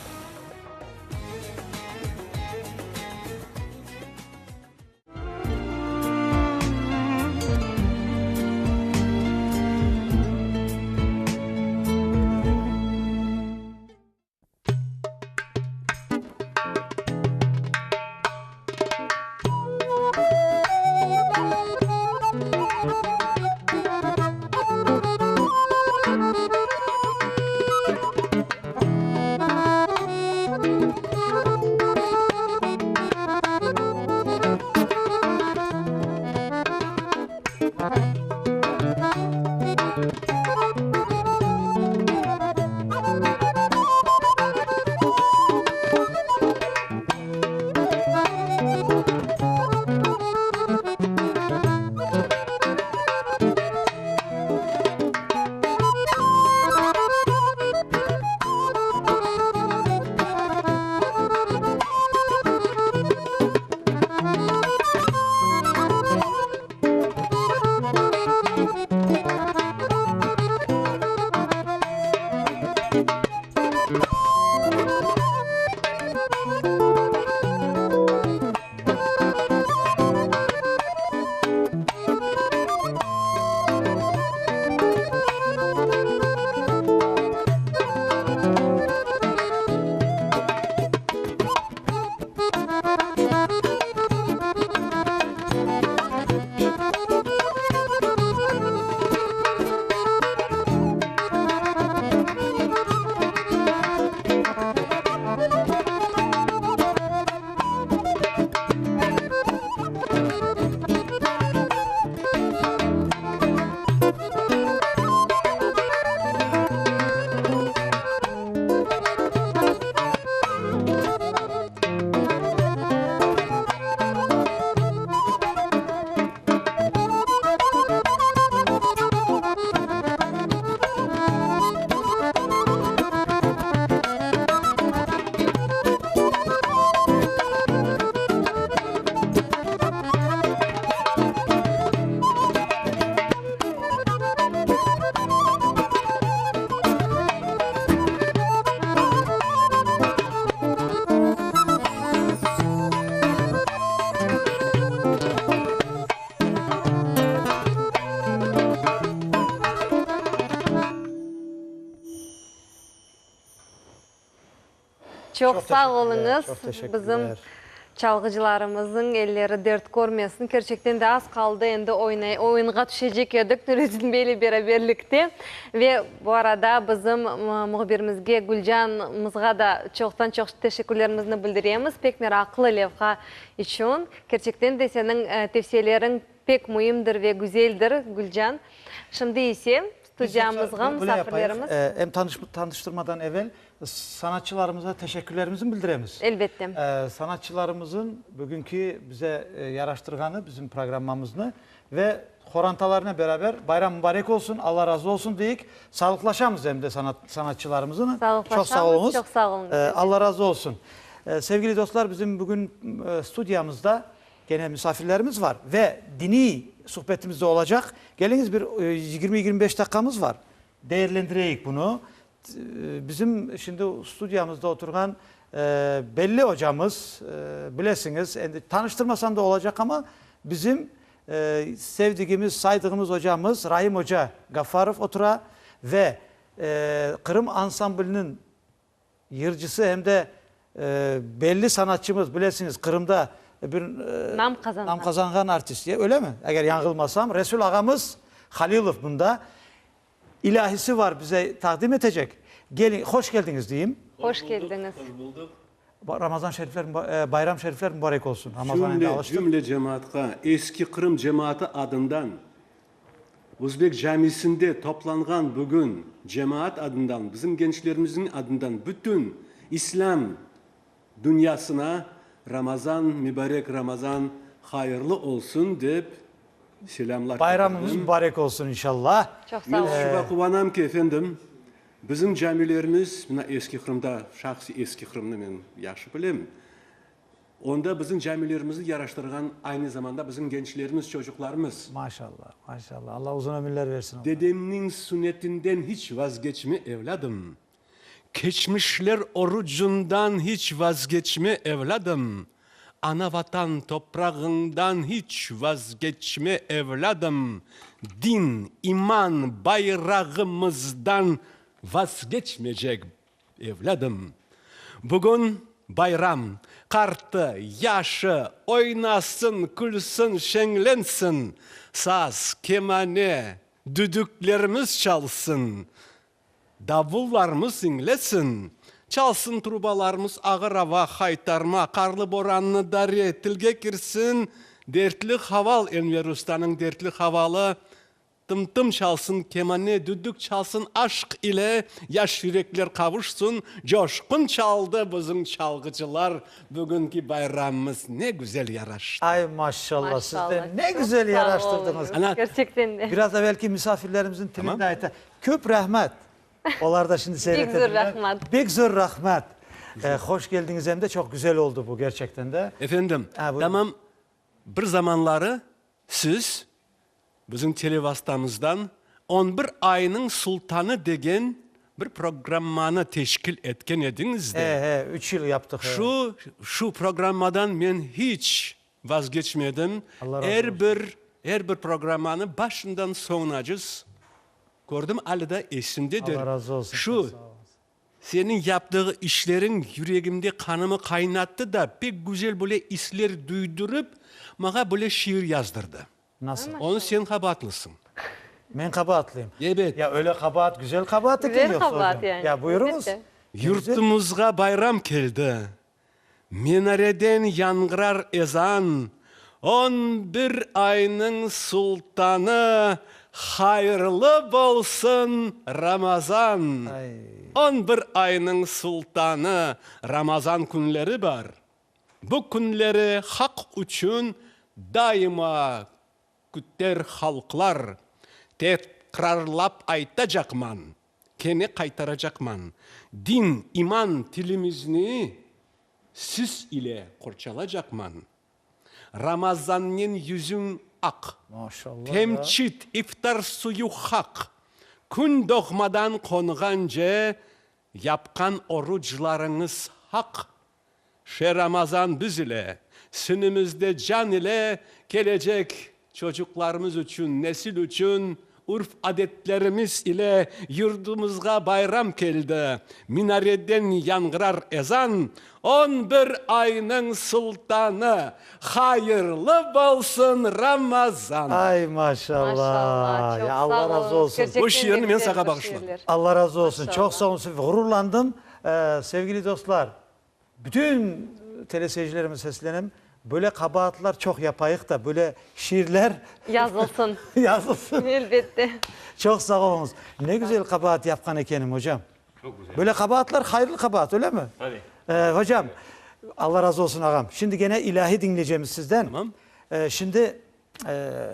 Çok sağ olunuz. Çok teşekkürler. Bizim çalgıcılarımızın elleri dert görmesin. Gerçekten de az kaldı. Endi oyunga düşecek edik Nurettin Bey'le beraberlikte. Ve bu arada bizim muhabirimizge Gülcan'ımızga da çoktan çok teşekkürlerimizi bildiremiz. Pek meraklı levha için. Gerçekten de senin tavsiyelerin pek mühimdir ve güzeldir Gülcan. Şimdi ise stüdyamızga misafirlerimiz. Hem tanıştırmadan evvel sanatçılarımıza teşekkürlerimizi bildiremiz. Elbette. Sanatçılarımızın bugünkü bize yaraştırganı, bizim programımızını ve horantalarına beraber bayram mübarek olsun, Allah razı olsun deyik. Sağlıklaşamız hem de sanatçılarımızın. Çok sağ olunuz. Çok sağ olun. Allah razı olsun. Sevgili dostlar, bizim bugün stüdyamızda gene misafirlerimiz var ve dini sohbetimiz de olacak. Geliniz bir 20-25 dakikamız var. Değerlendireyik bunu. Bizim şimdi stüdyamızda oturan belli hocamız, bilesiniz, tanıştırmasan da olacak ama bizim sevdiğimiz, saydığımız hocamız Rahim Hoca Gaffarov otura ve Kırım Ansamblının yırcısı hem de belli sanatçımız, bilesiniz Kırım'da bir nam kazangan artist diye, öyle mi? Eğer yanılmasam Resul ağamız Halilov bunda. İlahisi var, bize takdim edecek. Gelin, hoş geldiniz diyeyim. Hoş geldiniz. Hoş bulduk. Ramazan şerifler, bayram şerifler mübarek olsun. Cümle cemaatka, eski Kırım cemaati adından Uzbek camisinde toplangan bugün cemaat adından, bizim gençlerimizin adından bütün İslam dünyasına Ramazan, mübarek Ramazan hayırlı olsun deyip selamlar. Bayramımız mübarek olsun inşallah. Çok sağ olun. Şuba kuvanam ki efendim, bizim camilerimiz, eski Kırım'da, şahsi eski Kırım'da ben yaxşı bilem. Onda bizim camilerimizi yaraştırgan aynı zamanda bizim gençlerimiz, çocuklarımız. Maşallah, maşallah. Allah uzun ömürler versin. Dedemnin sünnetinden hiç vazgeçme evladım. Geçmişler orucundan hiç vazgeçme evladım. Ana vatan toprağından hiç vazgeçme evladım. Din, iman, bayrağımızdan vazgeçmeyecek evladım. Bugün bayram, kartı, yaşı, oynasın, külsün, şenlensin. Saz, kemane, düdüklerimiz çalsın. Davullarımız inlesin. Çalsın trubalarımız ağır hava, haytarma, karlı boranlı darı, tilge girsin. Dertli haval, Enver Usta'nın dertli havalı. Tım çalsın, kemane, düdük çalsın, aşk ile yaş yürekler kavuşsun. Coşkun çaldı bizim çalgıcılar. Bugünkü bayramımız ne güzel yaraştı. Ay maşallah, siz de ne güzel yaraştırdınız. Gerçekten de. Biraz evvelki misafirlerimizin timinde ait. Köp rahmet. Onlar da şimdi seyredebilirler. Big zor rahmet. Big zor rahmet. Hoş geldiniz, hem de çok güzel oldu bu gerçekten de. Efendim, tamam, bir zamanları siz bizim televastamızdan 11 ayının sultanı degen bir programmanı teşkil etken ediniz de. 3 yıl yaptık. Şu programmadan ben hiç vazgeçmedim. Her bir programmanı başından sonunacız. Gördüm, Ali da esimdedir. Allah razı olsun. Şu senin yaptığı işlerin yüreğimde kanımı kaynattı da pek güzel böyle isler duydurup bana böyle şiir yazdırdı. Nasıl? Onu sen kabahatlısın. Ben kabahatlıyım. Evet. Ya öyle kabahat, güzel kabahat Güzel kim yok kabahat hocam? yani. Ya buyurunuz. Yurtumuzga bayram geldi. Minareden yangırar ezan. 11 ayının sultanı hayırlı olsun Ramazan. 11 ayının sultanı Ramazan günleri var. Bu günleri hak için daima kütter halklar. Tekrarlap aytacakman. Kene kaytaracakman. Din, iman tilimizni siz ile kurçalacakman. Ramazan'ın yüzün ak. Maşallah. Temçit, iftar suyu hak. Gün doğmadan konğanca yapkan oruçlarınız hak. Ramazan biz ile, sinimizde can ile gelecek çocuklarımız için, nesil için urf adetlerimiz ile yurdumuzga bayram geldi. Minareden yangırar ezan, 11 ayının sultanı, hayırlı olsun Ramazan. Ay maşallah. Maşallah, çok Ya sağ Allah olun. razı olsun. Gerçekten Bu şiirini de ben güzel sana bir bağışladım. şiirler. Allah razı olsun. Maşallah. Çok sağ olun. Gururlandım. Sevgili dostlar, bütün teleseyircilerime seslenim. Böyle kabahatler çok yapayık da böyle şiirler Yazılsın. yazılsın. Elbette. Çok sağ olunuz. Ne güzel kabahat yapkan ekenim hocam. Çok güzel. Böyle kabahatler hayırlı kabahat öyle mi? Tabii. Hocam Allah razı olsun ağam. Şimdi gene ilahi dinleyeceğimiz sizden. Tamam. Şimdi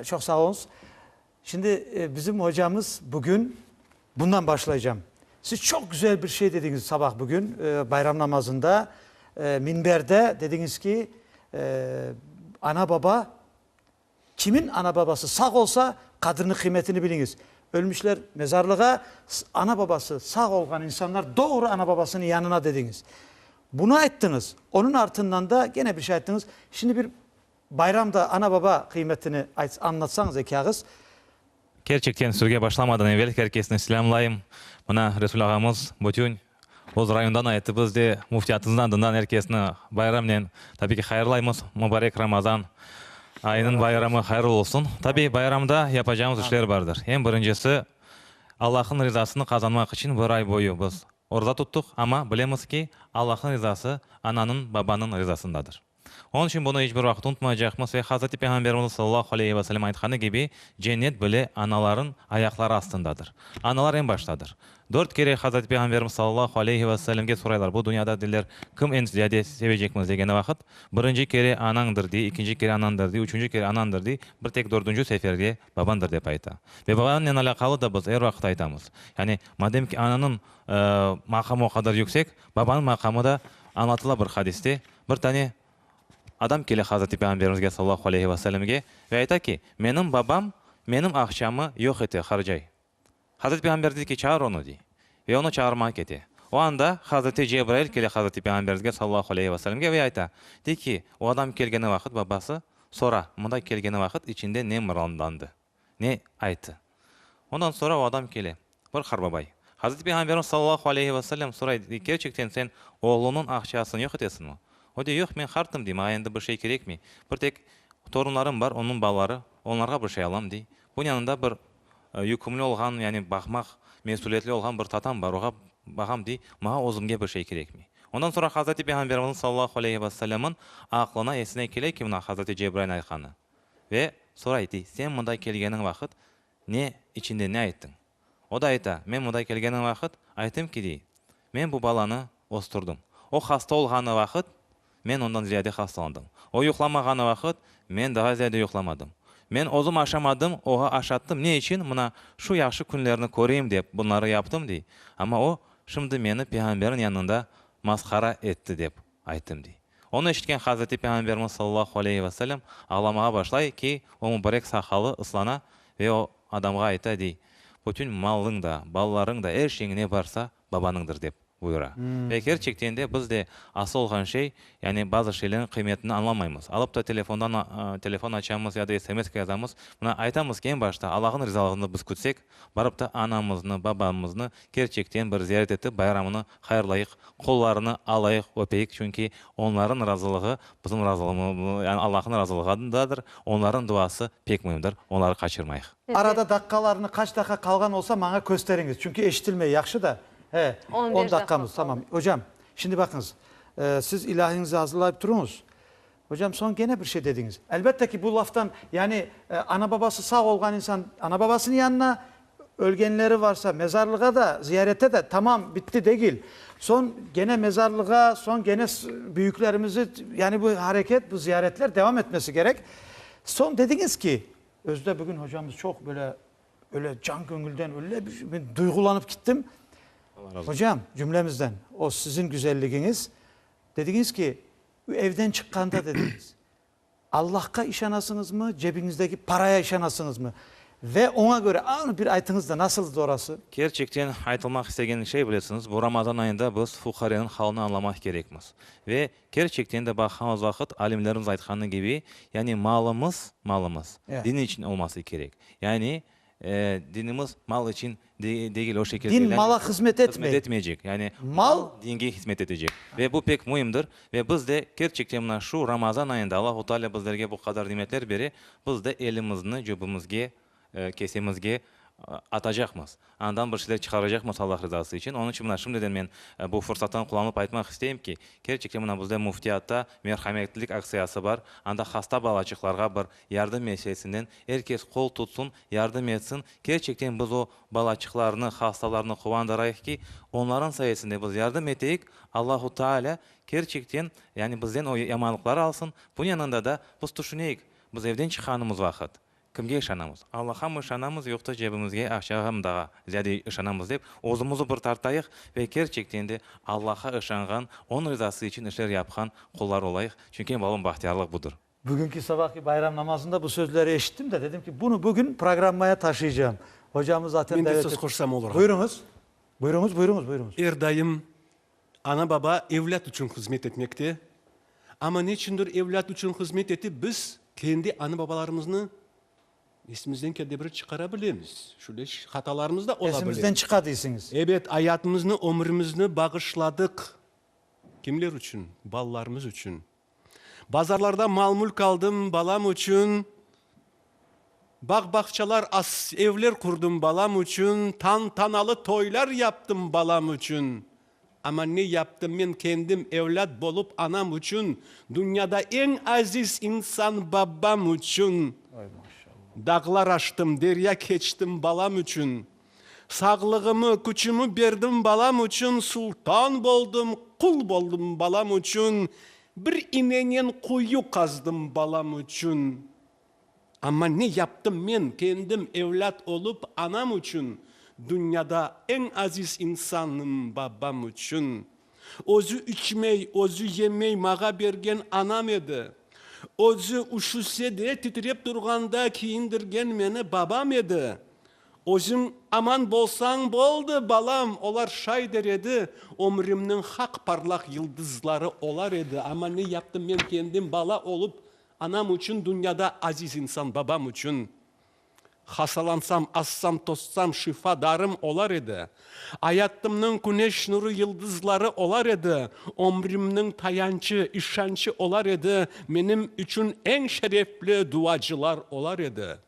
çok sağ olunuz. Şimdi bizim hocamız bugün bundan başlayacağım. Siz çok güzel bir şey dediniz sabah bugün bayram namazında. Minberde dediniz ki ana baba, kimin ana babası sağ olsa kadrini kıymetini biliniz. Ölmüşler mezarlığa, ana babası sağ olan insanlar doğru ana babasının yanına dediniz. Bunu ettiniz. Onun ardından da gene bir şey ettiniz. Şimdi bir bayramda ana baba kıymetini anlatsanız ekağız. Gerçekten sürge başlamadan evvel herkesine selamlayayım. Buna Resul ağamız bütün Oz rayondan ayetті bizde muftiyatımızdan dından herkesine bayramnen tabii ki hayırlayımız. Mübarek Ramazan ayının bayramı hayırlı olsun. Tabii bayramda yapacağımız işler vardır. En birincisi Allah'ın rızasını kazanmak için bir ay boyu biz orada tuttuk ama bilemiz ki Allah'ın rızası ananın babanın rızasındadır. Onun için bunu hiçbir vakit unutmayacakmız ve Hazreti Peygamberimiz sallallahu aleyhi ve sellem aytkanı gibi cennet bile anaların ayakları astındadır. Analar en baştadır. 4 kere Hazreti Peygamberimiz sallallahu aleyhi ve sellem'ge soraylar. Bu dünyada diller kim en ziyade sevecekmiz degen vakit. Birinci kere anandır diye, ikinci kere anandır diye, üçüncü kere anandır diye, bir tek dördüncü seferde babandır dep ayta. Ve babanın alakalı da biz her vakit aytamız. Yani madem ki ananın makamı o kadar yüksek, babanın makamı da anlatıla bir hadiste. Bir tane adam kele Hazreti Peygamberimizge sallallahu aleyhi ve sellem'ge ve ayta ki benim babam benim akşamı yok eti harcay. Hazreti Peygamber dedi ki çağır onu diye. Ve onu çağırmak eti. O anda Hazreti Cebrail kele Hazreti Peygamberimizge sallallahu aleyhi ve sellem'ge ve ayta. Dedi ki o adam kelgeni vakit babası sonra mında kelgeni vakit içinde ne mırlandandı. Ne aytı. Ondan sonra o adam kele bir harbabay. Hazreti Peygamberimiz sallallahu aleyhi ve sellem soraydı. Gerçekten sen oğlunun akşasını yok etesin mi? O diyor yok ben hartım diyeyim. Ayında bir şey gerek mi? Bir tek torunlarım var, onun balları. Onlara bir şey alam diye. Bunun yanında bir yükümlü olgan, yani bakmak, mesuliyetli olgan bir tatam var. Oğa bakam diye. Mağa ozumge bir şey gerek mi? Ondan sonra Hazreti Peygamberimiz sallallahu aleyhi ve sellem'in aklına esine keley ki buna Hazreti Cebrail aytkanı. Ve soraydı. Sen bunda kelgenin vakit ne içinde ne ayttın? O da ayta. Men bunda kelgenin vakit aytım ki diye. Men bu balanı osturdum. O hasta olganı vakit men ondan ziyade hastalandım. O yuqlamagаны vakit men daha ziyade yuqlamadım. Men ozum aşamadım, oğa aşattım. Ne için? Buna şu yaxşı günlerini koruyayım dep bunları yaptım diye. Ama o şimdi meni Peygamberin yanında maskara etti dep ayttım diye. Onu eşitken Hazreti Peygamberimiz sallallahu aleyhi ve sellem ağlamağa başlay ki o mübarek sakalı ıslana ve o adamga ayta diye. Bütün malın da, balların da, her şeyin ne varsa babanındır dep buyura. Ve gerçekten de biz de asıl olan şey, yani bazı şeylerin kıymetini anlamayız. Alıp da telefon açamız ya da SMS yazamız. Buna aytamız ki en başta Allah'ın rızalığını biz kütsek, barıp da anamızını, babamızını gerçekten bir ziyaret etip bayramını hayırlayık, kollarını alayık, öpeyik. Çünkü onların razılığı bizim razılığımız, yani Allah'ın razılığındadır. Onların duası pek mühimdir. Onları kaçırmayık. Arada dakikalarını kaç dakika kalgan olsa bana gösteriniz. Çünkü eşitilmeyi yakşı da. He, 10 dakikamız tamam. Hocam şimdi bakınız siz ilahinizi hazırlayıp durunuz. Hocam son gene bir şey dediniz. Elbette ki bu laftan yani ana babası sağ olan insan ana babasının yanına ölgenleri varsa mezarlığa da ziyarete de tamam bitti değil. Son gene mezarlığa son gene büyüklerimizi yani bu hareket bu ziyaretler devam etmesi gerek. Son dediniz ki Özde bugün hocamız çok böyle öyle can gönülden öyle bir duygulanıp gittim. Hocam cümlemizden o sizin güzelliğiniz dediniz ki evden çıkkanda dediniz Allah'a işanasınız mı cebinizdeki paraya işanasınız mı ve ona göre bir aytınızda nasıldı orası? Gerçekten aytılmak istegen şey bilesiniz bu Ramazan ayında biz fukarenin halini anlamak gerekmiz. Ve gerçekten de bakımız vakit alimlerimiz aytkanı gibi yani malımız Evet. din için olması gerek. Yani dinimiz mal için değil o şekilde. Din mala hizmet etmeyecek. Yani mal dinge hizmet edecek. Ve bu pek mühimdir. Ve biz de gerçekten şu Ramazan ayında Allah-u Teala bizlerge bu kadar nimetler beri biz de elimizni cebimizge, kesemizge atacakmız. Andan bir şeyler çıkaracakmız Allah rızası için. Onun için şimdiden ben bu fırsattan kullanıp aytmak isteyim ki gerçekten bizde muftiyatta merhametlilik aksiyası var. Anda hasta balacıklarga bir yardım meselesinden herkes kol tutsun, yardım etsin. Gerçekten biz o balacıklarını, hastalarını kuvandırayıq ki onların sayesinde biz yardım eteyik. Allahu Teala gerçekten yani bizden o yamanlıkları alsın. Bunun yanında da biz düşüneyik. Biz evden çıkanımız vakit. Kimge ışanamız? Allah'a mı ışanamız yoksa cebimizge aşağı mı daha ziyade ışanamız deyip ozumuzu bir tartayıq ve gerçekten de Allah'a ışangan, onun rızası için işler yapkan kullar olayıq. Çünkü balon bahtiyarlık budur. Bugünkü sabahki bayram namazında bu sözleri eşittim de dedim ki bunu bugün programmaya taşıyacağım. Hocamız zaten Ben de söz koşsam olur. Buyurunuz. Buyurunuz. Her daim ana baba evlat için hizmet etmekte. Ama niçindir evlat için hizmet etip biz kendi ana babalarımızı İsmimizden kedebiri çıkarabiliriz. Şöyle hatalarımız da olabilir. Esimizden çıkardıysanız. Evet, hayatımızı, ömrümüzü bağışladık. Kimler için? Ballarımız için. Bazarlarda mal mülk aldım balam için. Bahçeler, evler kurdum balam için. Tantanalı toylar yaptım balam için. Ama ne yaptım ben kendim evlat bolup anam için. Dünyada en aziz insan babam için. Dağlar açtım, derya keçtim balam için. Sağlığımı, gücümü verdim balam için. Sultan boldum, kul boldum balam için. Bir inenen kuyu kazdım balam için. Ama ne yaptım ben kendim evlat olup anam için. Dünyada en aziz insanım babam için. Özü içmey, özü yemey mağa bergen anam edi. Özü üşüse de titrep durganda kiyindirgen meni babam edi. Özüm aman bolsan boldu balam, olar şay deredi. Ömrümnün hak parlak yıldızları olar edi. Ama ne yaptım ben kendim bala olup anam için dünyada aziz insan babam için. Hasalansam, assam, tossam şifadarım olar edi. Hayatımның güneş nuru yıldızları olar edi. Ömrümның tayancı, işancı olar edi. Benim için en şerefli duacılar olar edi.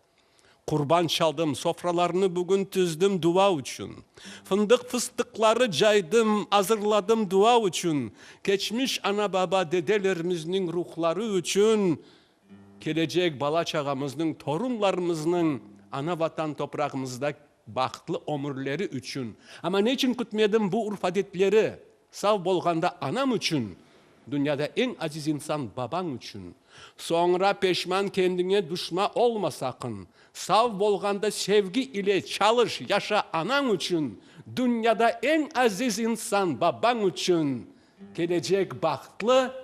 Kurban çaldım, sofralarını bugün tüzdüm dua için. Fındık fıstıkları caydım, hazırladım dua için. Geçmiş ana baba dedelerimizin ruhları için. Gelecek bala çağımızın, torunlarımızın ana vatan toprağımızda baktlı ömürleri için. Ama ne için kutmadım bu urf adetleri? Sağ bolganda anam için. Dünyada en aziz insan baban için. Sonra peşman kendine düşman olma sakın. Sağ bolganda sevgi ile çalış, yaşa anan için. Dünyada en aziz insan baban için. Gelecek baktlı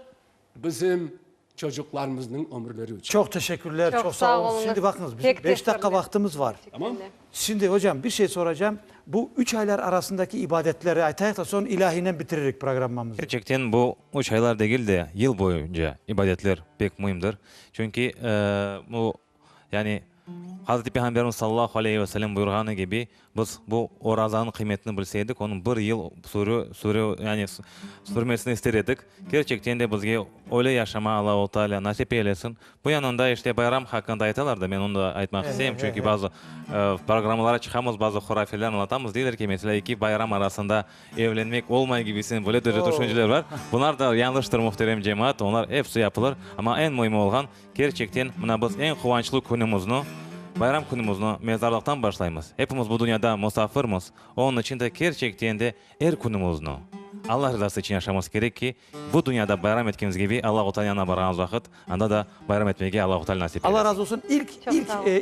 bizim çocuklarımızın ömürleri için. Çok teşekkürler, çok sağ olun. Şimdi bakınız, bizim 5 dakika vaktimiz var. Tamam. Şimdi hocam bir şey soracağım. Bu 3 aylar arasındaki ibadetleri aytayıq da son ilahinen bitiririk programımızı. Gerçekten bu 3 aylar değil de yıl boyunca ibadetler pek mühimdir. Çünkü bu yani Hazreti Peygamberimiz sallallahu aleyhi ve sellem buyurganı gibi biz bu orazanın kıymetini bilseydik, onun bir yıl sürmesini istedik. Gerçekten de bizge öyle yaşama Allah-u Teala nasip eylesin. Bu yanında işte bayram hakkında aytalar da ben onu da aytmak isteyeyim. Çünkü bazı programlara çıkamız, bazı hurafeler anlatamız. Deyler ki mesela iki bayram arasında evlenmek olmay gibisinin böyle düşünceler var. Bunlar da yanlıştır muhterem cemaat. Onlar hepsi yapılır. Ama en mühim olan gerçekten buna biz en kuvvançlı günümüzünü, bayram günümüzünü mezarlıktan başlayımız. Hepimiz bu dünyada musafirmiz. Onun için de gerçekten de günümüzünü Allah rızası için yaşamamız gerek ki bu dünyada bayram ettiğimiz gibi Allah-u Teala'na barağımız vakit anda da bayram etmeye Allah-u Teala nasip eylesin. Allah razı olsun.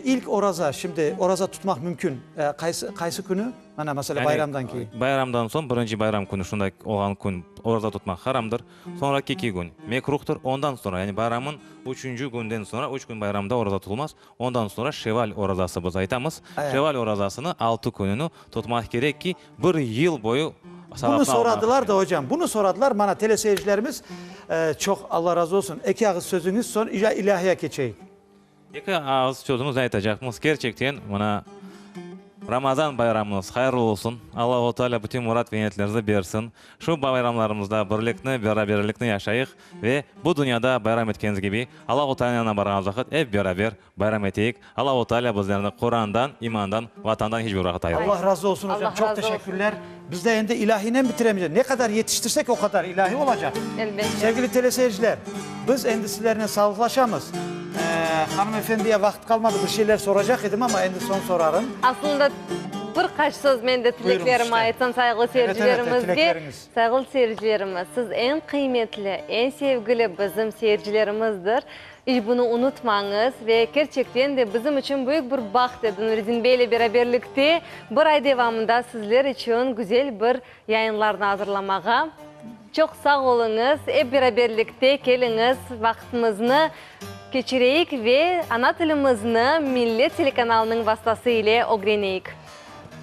İlk oraza, şimdi oraza tutmak mümkün. Kaysı günü? Mesela yani, bayramdan ki. Bayramdan son birinci bayram günü şunda olan gün oraza tutmak haramdır. Sonraki 2 gün mekruhtur. Ondan sonra yani bayramın 3. günden sonra 3 gün bayramda oraza tutulmaz. Ondan sonra Şeval orazası biz aytamız. Şeval orazasını 6 gününü tutmak gerek ki bir yıl boyu bunu soradılar da hocam. Bunu soradılar bana teleseyircilerimiz. Çok Allah razı olsun. İki ağız sözünüz son ilahiye geçeyim. İki ağız sözümüz aytacakmız. Gerçekten bana Ramazan bayramınız hayırlı olsun. Allahu Teala bütün murat ve niyetlerinizi bersin. Şu bayramlarımızda birlikni, beraberlikni yaşayık ve bu dünyada bayram etkeniz gibi Allahu Teala'na barğanız vakit hep beraber bayram eteyik. Allahu Teala bizlerini Kur'an'dan, imandan, vatandan hiçbir vakit ayırmayın. Allah razı olsun hocam. Allah Çok razı teşekkürler. Biz de endi ilahinen bitiremeyeceğiz. Ne kadar yetiştirsek o kadar ilahi olacak. Elbette. Sevgili teleseyirciler, biz endisilerine sağlıklaşamız. Hanımefendiye vakit kalmadı, bir şeyler soracak idim ama endi son sorarım. Aslında bir kaç söz men de tileklerimi aytsam saygılı seyircilerimizge. tilekleriniz. Saygılı seyircilerimiz, siz en kıymetli, en sevgili bizim seyircilerimizdir. Hiç bunu unutmanız ve gerçekten de bizim için büyük bir baxt edin. Nurizin Bey'le beraberlikte bir ay devamında sizler için güzel bir yayınlarını hazırlamağa. Çok sağ olunuz, hep beraberlikte geliniz, vaktimizni geçireyik ve ana tilimizni Millet Telekanalının vasıtasıyla öğreneyik.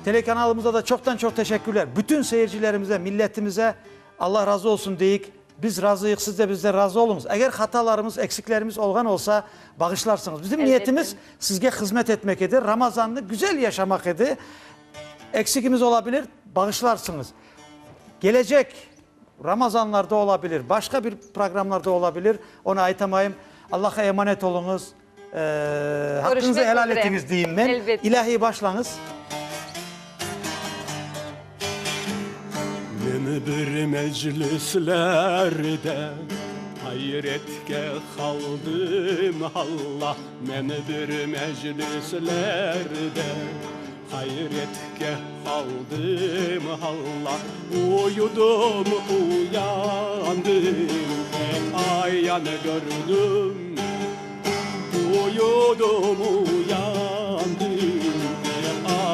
Telekanalımıza da çoktan çok teşekkürler. Bütün seyircilerimize, milletimize Allah razı olsun deyik. Biz razıyıq, siz de bizden razı olunuz. Eğer hatalarımız, eksiklerimiz olgan olsa bağışlarsınız. Bizim niyetimiz sizge hizmet etmek idi. Ramazan'ı güzel yaşamak idi. Eksikimiz olabilir, bağışlarsınız. Gelecek Ramazanlarda olabilir, başka bir programlarda olabilir. Onu aytamayım. Allah'a emanet olunuz. Hakkınızı helal etiniz diyeyim ben. Elbette. İlahi başlanız. Meni bir meclislerde hayretke kaldım Allah. Meni bir meclislerde hayretke kaldım Allah. Uyudum uyandım ayanı gördüm. Uyudum uyandım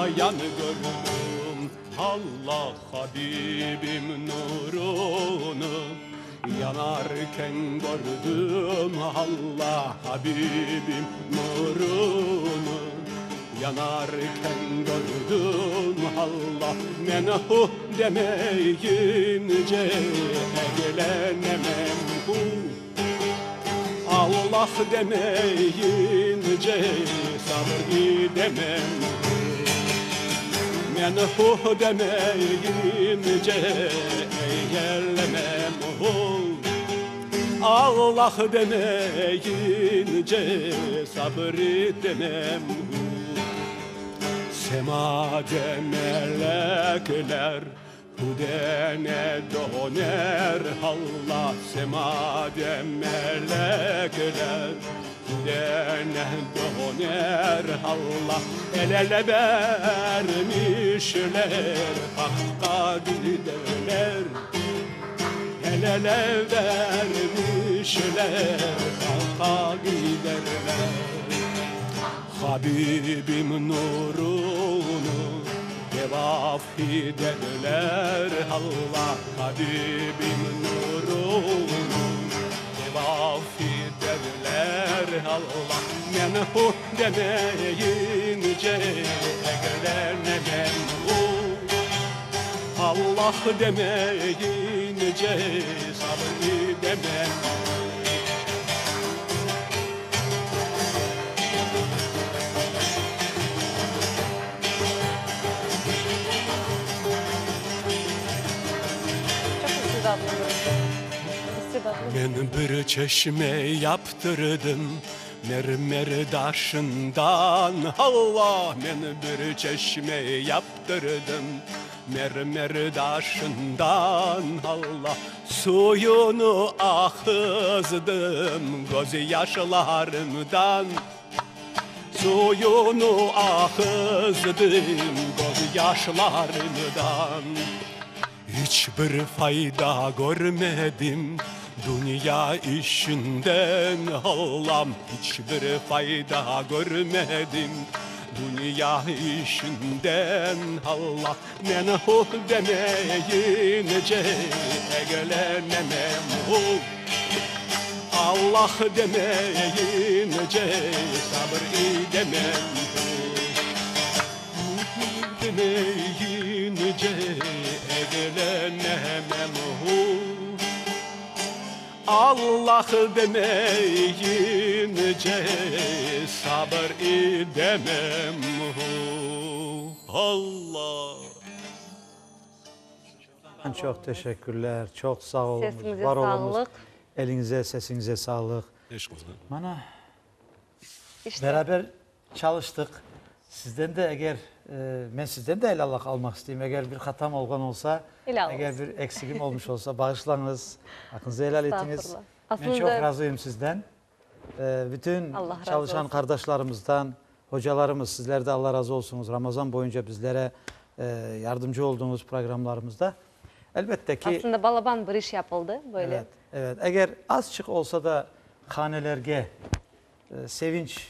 ayanı gördüm. Allah Habibim nurunu yanarken gördüm. Allah Habibim nurunu yanarken gördüm. Allah menahu demeyince eğlenemem hu. Allah demeyince sabır edemem. Menahu demeyince eğlenemem hu. Allah demeyince sabır edemem hu. Semade melekler hudene doner Allah. Semade melekler hudene doner Allah. El ele vermişler hakka giderler. El ele vermişler hakka giderler. Habibim nurunu devaf ederler Allah. Habibim nurunu devaf ederler Allah. Menahu demeyince eğlenemem hu. Allah demeyince sabır edemem. Ben bir çeşme yaptırdım mermer taşından Allah. Ben bir çeşme yaptırdım mermer taşından Allah. Suyunu ahızdım gözyaşlarımdan. Suyunu ahızdım gözyaşlarımdan. Hiçbir fayda görmedim dünya işinden Allah'ım. Hiçbir fayda görmedim dünya işinden Allah. Menahu demeyince eğlenemem hu. Allah demeyince sabır edemem hu. Demeyince eğlenemem hu. Allah demeyince sabır edemem hu. Çok teşekkürler. Çok sağ olun. Sesinize Var olunuz. sağlık. Elinize, sesinize sağlık. Bana İşte. beraber çalıştık. Sizden de eğer ben sizden de helallik almak isteyeyim. Eğer bir hatam olgan olsa, Helal eğer olsun. bir eksiğim olmuş olsa bağışlanız. Hakkınızı helal etiniz. Estağfurullah. Ben Aslında- çok razıyım sizden. Bütün Allah razı çalışan olsun. kardeşlerimizden, hocalarımız, sizler de Allah razı olsunuz. Ramazan boyunca bizlere yardımcı olduğunuz programlarımızda. Elbette ki Aslında balaban bir iş yapıldı böyle. evet, evet. Eğer azıcık olsa da hanelerge sevinç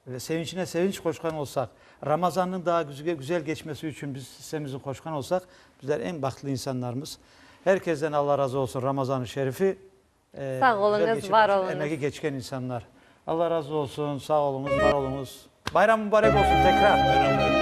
ve sevinçine sevinç koşkan olsak, Ramazan'ın daha güzel geçmesi için biz hissemizi koşkan olsak, bizler en baklı insanlarımız. Herkesten Allah razı olsun Ramazan-ı Şerif'i Sağ olunuz, güzel geçirmek var için olunuz. emeği geçken insanlar. Allah razı olsun, sağ olunuz, var olunuz. Bayram mübarek olsun tekrar.